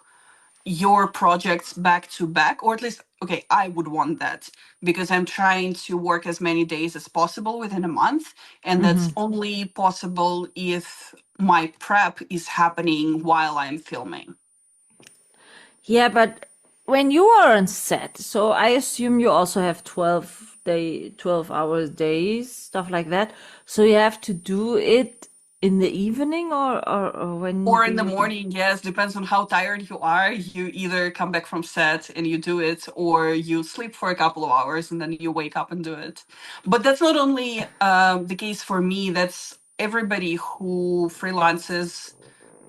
your projects back to back, or at least, okay, I would want that because I'm trying to work as many days as possible within a month. And that's only possible if my prep is happening while I'm filming. Yeah, but when you are on set, so I assume you also have 12 hours days, stuff like that. So you have to do it in the evening or when Or do in the you do? morning, yes, depends on how tired you are. You either come back from set and you do it, or you sleep for a couple of hours and then you wake up and do it. But that's not only the case for me, that's everybody who freelances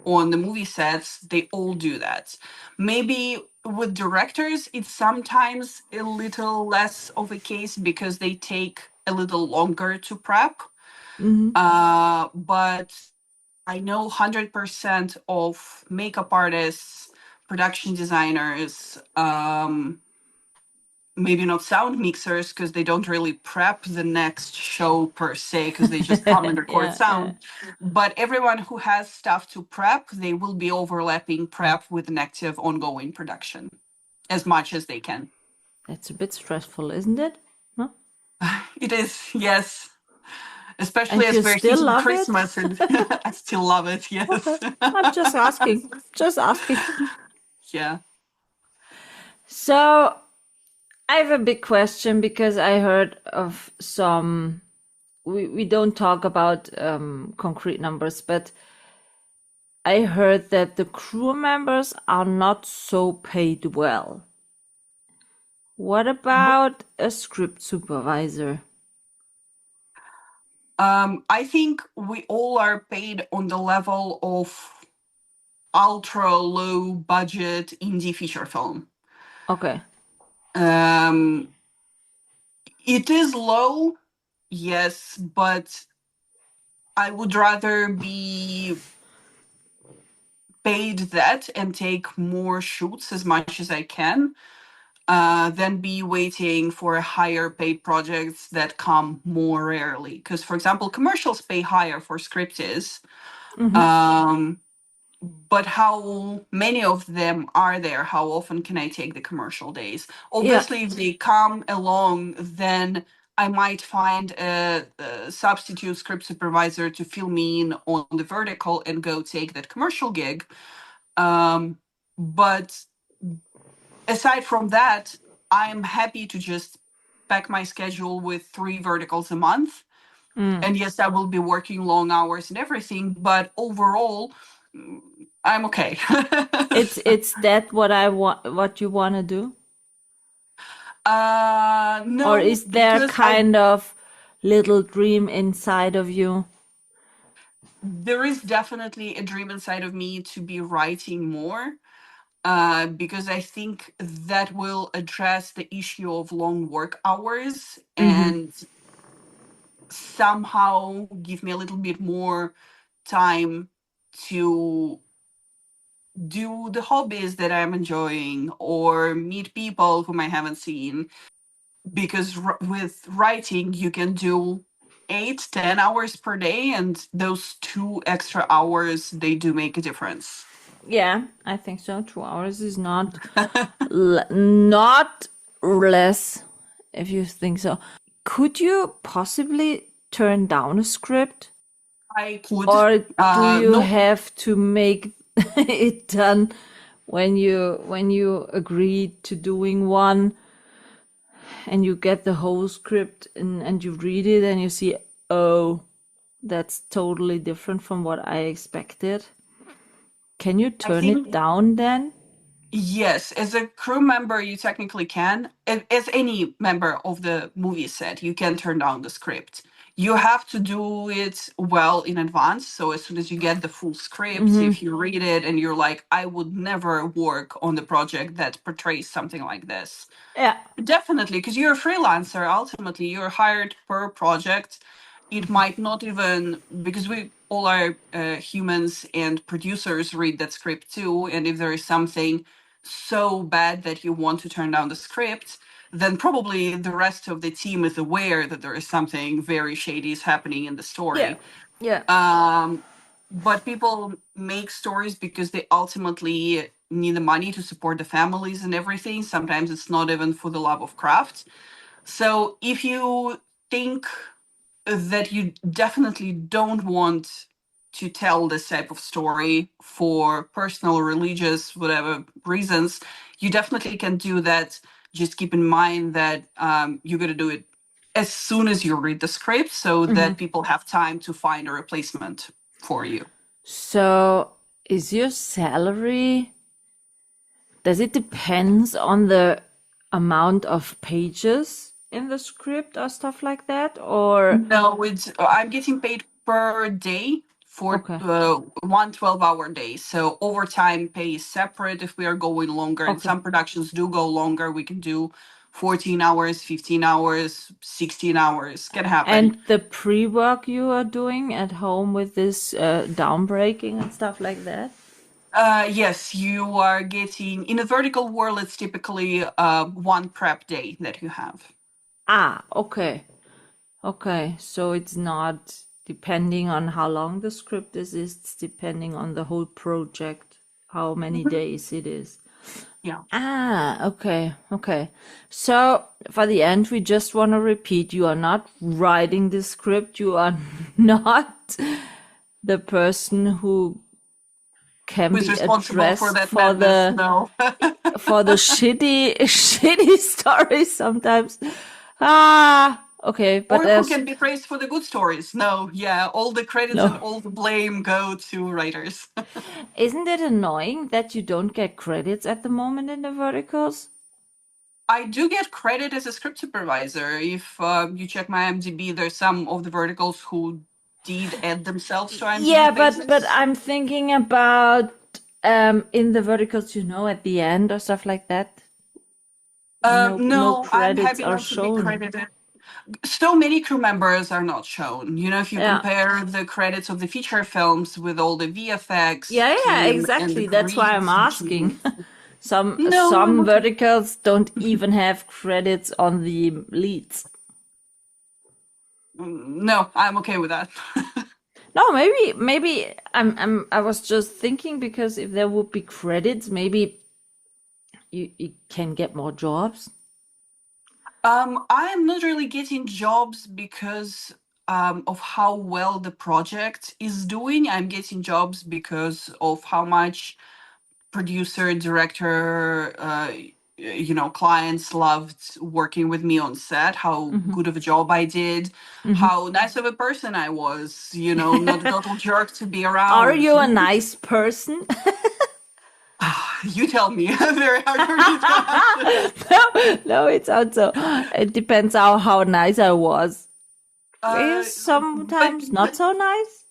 on the movie sets, they all do that. Maybe with directors, it's sometimes a little less of a case because they take a little longer to prep. But I know 100% of makeup artists, production designers, maybe not sound mixers because they don't really prep the next show per se because they just come and record Yeah, yeah. sound. But everyone who has stuff to prep, they will be overlapping prep with an active ongoing production as much as they can. That's a bit stressful, isn't it? Huh? It is, yes. Especially And as you we're still hitting love it? Christmas, and I still love it, yes. Okay. I'm just asking. Just asking. Yeah. So I have a big question because I heard of some. We don't talk about concrete numbers, but I heard that the crew members are not so paid well. What about a script supervisor? I think we all are paid on the level of ultra low budget indie feature film. Okay. Um, it is low, yes, but I would rather be paid that and take more shoots as much as I can than be waiting for higher paid projects that come more rarely. Because, for example, commercials pay higher for scripties. But how many of them are there? How often can I take the commercial days? Yeah. Obviously, if they come along, then I might find a substitute script supervisor to fill me in on the vertical and go take that commercial gig. But aside from that, I'm happy to just pack my schedule with 3 verticals a month. And yes, I will be working long hours and everything, but overall, I'm okay. It's that what you want to do? Or No, is there because kind of little dream inside of you? there is definitely a dream inside of me to be writing more, because I think that will address the issue of long work hours and somehow give me a little bit more time to do the hobbies that I'm enjoying or meet people whom I haven't seen. Because with writing, you can do 8-10 hours per day, and those 2 extra hours, they do make a difference. Yeah, I think so. 2 hours is not not less, if you think so. Could you possibly turn down a script, I could. or do you No, have to make it done when you agree to doing one, and you get the whole script and you read it and you see, oh, that's totally different from what I expected? Can you I turn it think down then? yes, as a crew member, you technically can. As any member of the movie set, you can turn down the script. You have to do it well in advance. So as soon as you get the full script, if you read it and you're like, I would never work on the project that portrays something like this. Yeah. Definitely, because you're a freelancer. Ultimately, you're hired per project. It might not even, because we all are humans, and producers read that script too. And if there is something so bad that you want to turn down the script, then probably the rest of the team is aware that there is something very shady is happening in the Yeah. story. Yeah. But people make stories because they ultimately need the money to support the families and everything. Sometimes it's not even for the love of craft. So if you think that you definitely don't want to tell this type of story for personal, religious, whatever reasons, you definitely can do that. Just keep in mind that you're going to do it as soon as you read the script so that people have time to find a replacement for you. So is your salary, does it depends on the amount of pages in the script or stuff like that? Or No, it's I'm getting paid per day for okay. 1 12-hour day. So overtime pay is separate if we are going longer. And Okay. some productions do go longer. We can do 14 hours, 15 hours, 16 hours. Can happen. And the pre-work you are doing at home with this downbreaking and stuff like that? Yes, you are getting in a vertical world. It's typically one prep day that you have. Ah, okay. Okay, so it's not depending on how long the script is, it's depending on the whole project, how many days it is. Yeah. Ah, okay, okay. So for the end, we just want to repeat, you are not writing the script, you are not the person who can Who's be responsible for addressed that for madness? the No. shitty stories sometimes. Ah, okay, but Or who there's can be praised for the good stories? No, yeah, all the credits and no. all the blame go to writers. Isn't it annoying that you don't get credits at the moment in the verticals? I do get credit as a script supervisor. If you check my IMDb, there's some of the verticals who did add themselves to Yeah, IMDb but pages. I'm thinking about in the verticals, at the end or stuff like that. No No, I'm credits happy are not to be shown. credited. So many crew members are not shown. If you Yeah. compare the credits of the feature films with all the VFX Yeah, team and the exactly. That's why I'm creative asking. team. Some No, I'm some okay. verticals don't even have credits on the leads. No, I'm okay with that. No, maybe I was just thinking, because if there would be credits, maybe you can get more jobs. I'm not really getting jobs because of how well the project is doing. I'm getting jobs because of how much producer, director, clients loved working with me on set, how Mhm. good of a job I did, Mhm. how nice of a person I was, not a total jerk to be Are around. you a nice person? You tell me. Very hard for me to answer. No, no, it's also, it depends how nice I was. Were you Uh, but sometimes not so nice?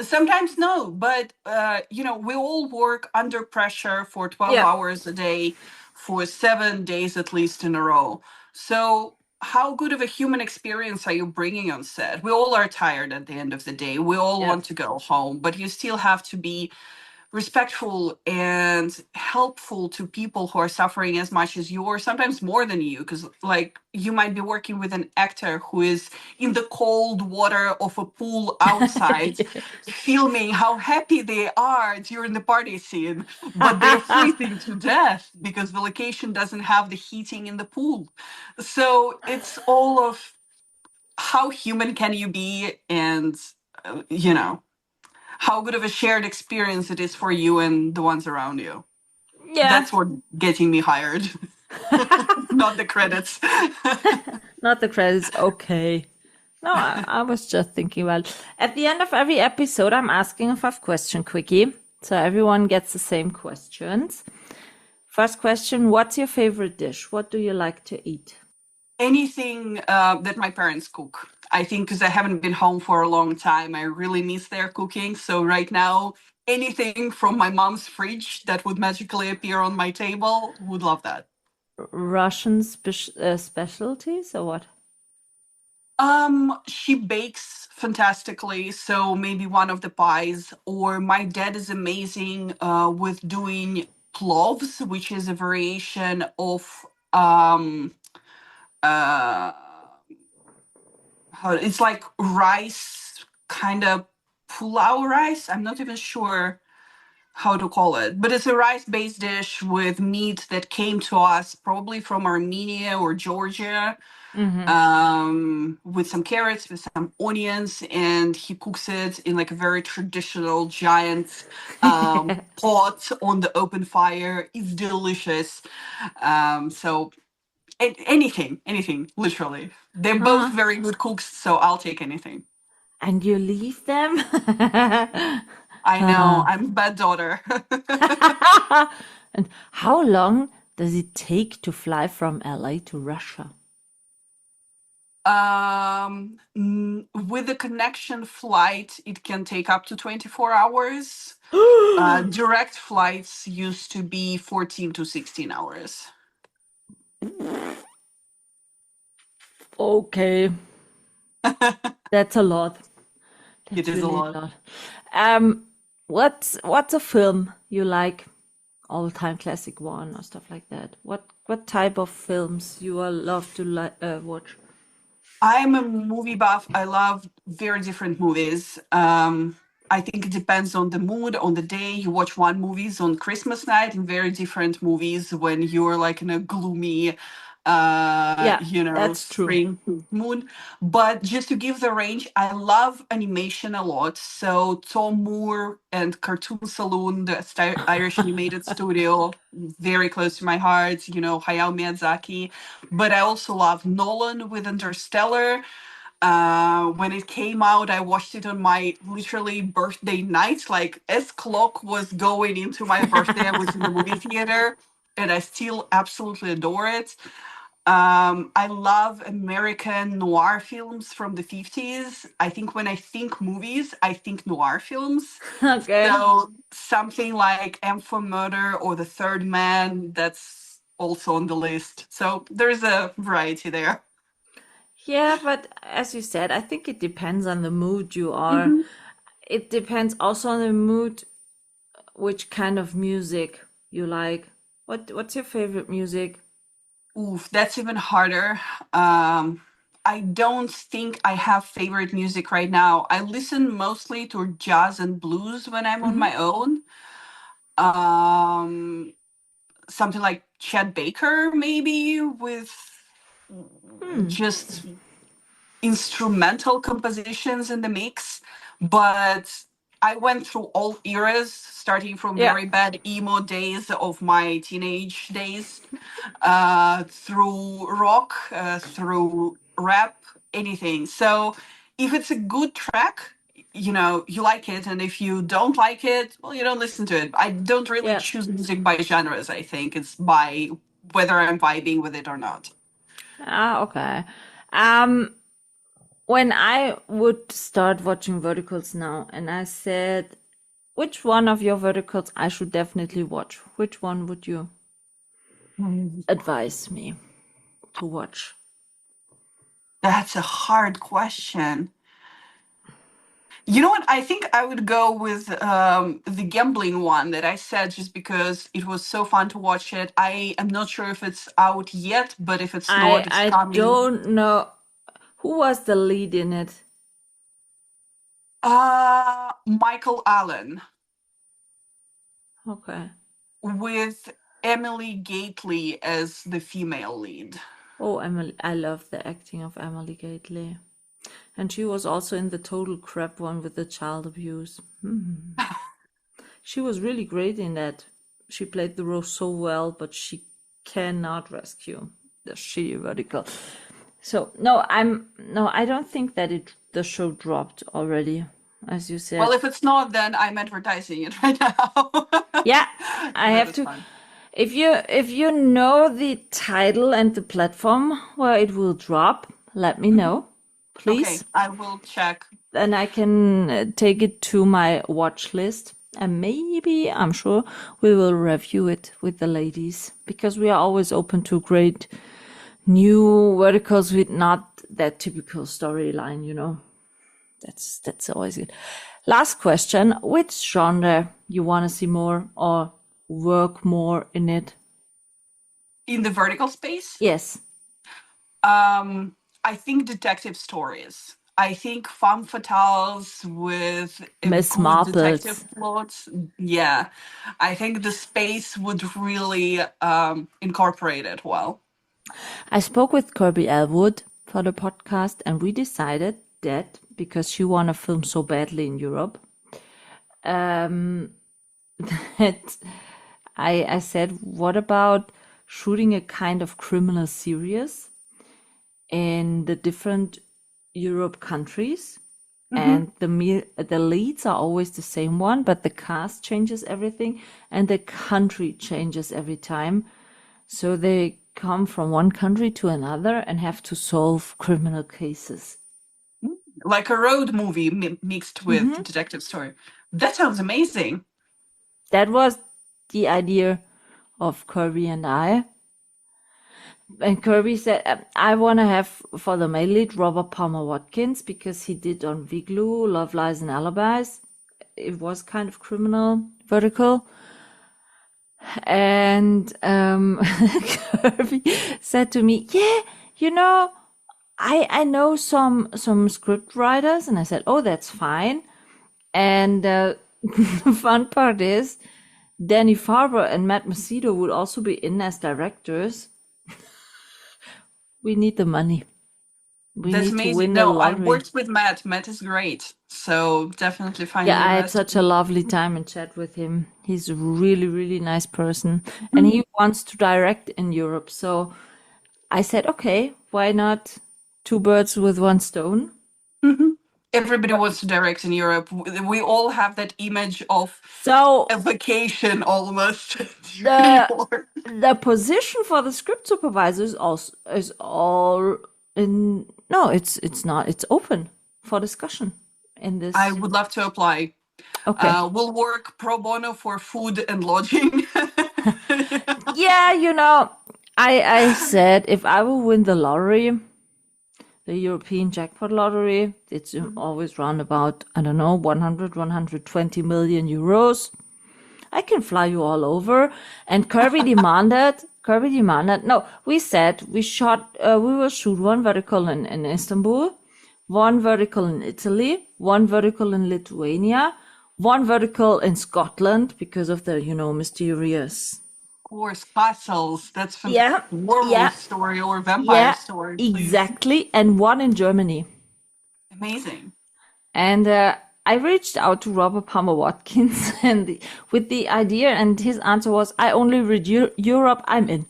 Sometimes no, but we all work under pressure for 12 Yeah. hours a day for 7 days at least in a row. So, how good of a human experience are you bringing on set? We all are tired at the end of the day. We all Yeah. want to go home, but you still have to be respectful and helpful to people who are suffering as much as you, or sometimes more than you, because like you might be working with an actor who is in the cold water of a pool outside filming how happy they are during the party scene, but they're freezing to death because the location doesn't have the heating in the pool. So it's all of how human can you be, and uh, you know how good of a shared experience it is for you and the ones around you. Yeah. That's what getting me hired, not the credits. Not the credits. Okay. No, I was just thinking, well, at the end of every episode, I'm asking a 5 question quickie. So everyone gets the same questions. First question, what's your favorite dish? What do you like to eat? Anything that my parents cook. I think because I haven't been home for a long time, I really miss their cooking. So right now, anything from my mom's fridge that would magically appear on my table, would love that. Russian specialties or what? She bakes fantastically, so maybe one of the pies. Or my dad is amazing with doing plovs, which is a variation of uh it's like rice, kind of pulao rice. I'm not even sure how to call it, but it's a rice-based dish with meat that came to us probably from Armenia or Georgia, Mm-hmm. with some carrots, with some onions, and he cooks it in like a very traditional giant pot on the open fire. It's delicious. So anything, literally. They're both Uh, very good cooks, so I'll take anything. and you leave them? I know, I'm a bad daughter. And how long does it take to fly from LA to Russia? With a connection flight, it can take up to 24 hours. Direct flights used to be 14 to 16 hours. Okay, that's a lot. It That's is a really a lot. lot. Um, what's a film you like? All time classic one or stuff like that. What type of films you all love to watch? I'm a movie buff. I love very different movies. I think it depends on the mood, on the day. You watch one movies on Christmas night and very different movies when you're like in a gloomy, Yeah, that's true. spring mood. But just to give the range, I love animation a lot. So Tom Moore and Cartoon Saloon, the Irish animated studio, very close to my heart. Hayao Miyazaki, but I also love Nolan with Interstellar. When it came out, I watched it on my literally birthday night. Like as clock was going into my birthday, I was in the movie theater, and I still absolutely adore it. I love American noir films from the 50s. I think when I think movies, I think noir films. Okay. So something like M for Murder or The Third Man, that's also on the list. So there's a variety there. Yeah, but as you said, I think it depends on the mood you are. Mhm. It depends also on the mood, which kind of music you like. What's your favorite music? Oof, that's even harder. I don't think I have favorite music right now. I listen mostly to jazz and blues when I'm on Hmm. my own. Um, Something like Chet Baker, maybe with. just instrumental compositions in the mix, but I went through all eras, starting from Yeah. very bad emo days of my teenage days, through rock, through rap, anything. So if it's a good track, you like it, and if you don't like it, well, you don't listen to it. I don't really Yeah. choose music by genres. I think it's by whether I'm vibing with it or not. Okay. When I would start watching verticals now, and I said, which one of your verticals I should definitely watch? Which one would you advise me to watch? That's a hard question. You know what? I think I would go with the gambling one that I said just because it was so fun to watch it. I am not sure if it's out yet, but if it's not, it's I coming. don't know who was the lead in it. Michael Allen Okay. with Emily Gately as the female lead. Oh, Emily, I love the acting of Emily Gately. And she was also in the Total Crap one with the child abuse. She was really great in that. She played the role so well, but she cannot rescue the shitty vertical. So I don't think that the show dropped already, as you said. Well, if it's not, then I'm advertising it right now. Yeah, I That have is to. fun. If you know the title and the platform where it will drop, let me know, please. Okay, I will check. Then I can take it to my watch list, and maybe, I'm sure, we will review it with the ladies, because we are always open to great new verticals with not that typical storyline, That's always good. Last question, which genre you want to see more or work more in it? In the vertical space? Yes. I think detective stories. I think femme fatales with a Miss good Marples. detective plot. Yeah, I think the space would really incorporate it well. I spoke with Kirby Elwood for the podcast, and we decided that because she wanted to film so badly in Europe, that I said, what about shooting a kind of criminal series in the different Europe countries? And the leads are always the same one, but the cast changes everything, and the country changes every time. So they come from one country to another and have to solve criminal cases. Like a road movie mixed with detective story. That sounds amazing. That was the idea of Kirby and I. And Kirby said, I want to have for the male lead Robert Palmer Watkins, because he did on Viglu, Love, Lies and Alibis. It was kind of criminal vertical. And Kirby said to me, yeah, I know some script writers. And I said, oh, that's fine. And the fun part is Danny Farber and Matt Macedo would also be in as directors. We need the money. That's amazing. No, I worked with Matt. Matt is great. So definitely find Yeah, I had such a lovely time and chat with him. He's a really, really nice person. And he wants to direct in Europe. So I said, okay, why not two birds with one stone? Everybody wants to direct in Europe. We all have that image of So a vacation almost. the position for the script supervisor is all in. No, it's not. It's open for discussion in this. I would love to apply. Okay. We'll work pro bono for food and lodging. Yeah, I said if I will win the lottery, the European jackpot lottery, it's always round about, I don't know, 120 million euros. I can fly you all over. And Kirby demanded, no, we said we will shoot one vertical in Istanbul, one vertical in Italy, one vertical in Lithuania, one vertical in Scotland because of the, mysterious course, castles. That's Yeah, fantastic. Werewolf yeah, story or vampire yeah, story, please. exactly. And one in Germany. Amazing. And I reached out to Robert Palmer Watkins and with the idea, and his answer was, I only read Europe, I'm in.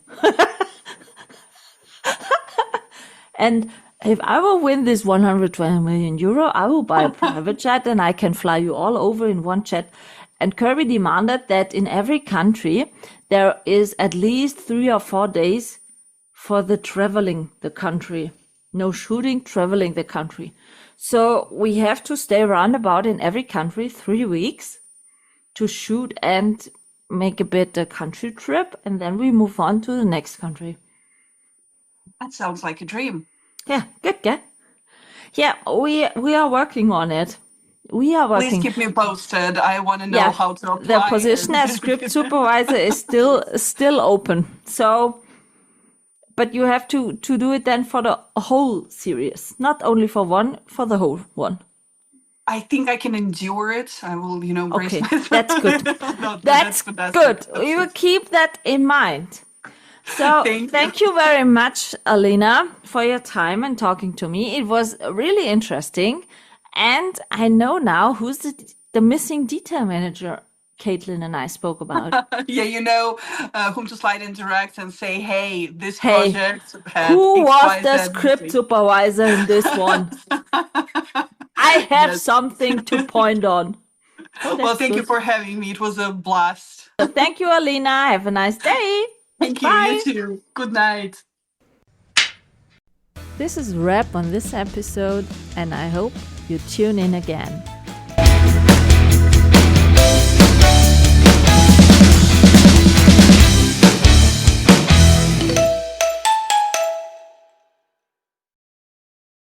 And if I will win this 120 million euro, I will buy a private jet and I can fly you all over in one jet. And Kirby demanded that in every country, there is at least 3 or 4 days for the traveling the country. No shooting, traveling the country. So we have to stay roundabout in every country 3 weeks to shoot and make a bit a country trip. And then we move on to the next country. That sounds like a dream. Yeah, good, yeah. Yeah, we are working on it. We are Please working. keep me posted. I want to know Yeah, how to apply. the position as script supervisor is still open. So, but you have to do it then for the whole series, not only for one, for the whole one. I think I can endure it. I will, brace Okay, myself. that's good. No, That's fantastic. good. We will keep that in mind. So thank you very much, Alina, for your time and talking to me. It was really interesting. And I know now who's the missing detail manager Caitlin and I spoke about. Yeah, whom to slide interact and say, hey, this Hey, project had who X, was Y, the Z script missing. supervisor in this one? I have Yes. something to point on. Oh, Well, that's thank you good. for having me. It was a blast. So thank you, Alina. Have a nice day. Thank you. Bye. You too. Good night. This is a wrap on this episode, and I hope you tune in again.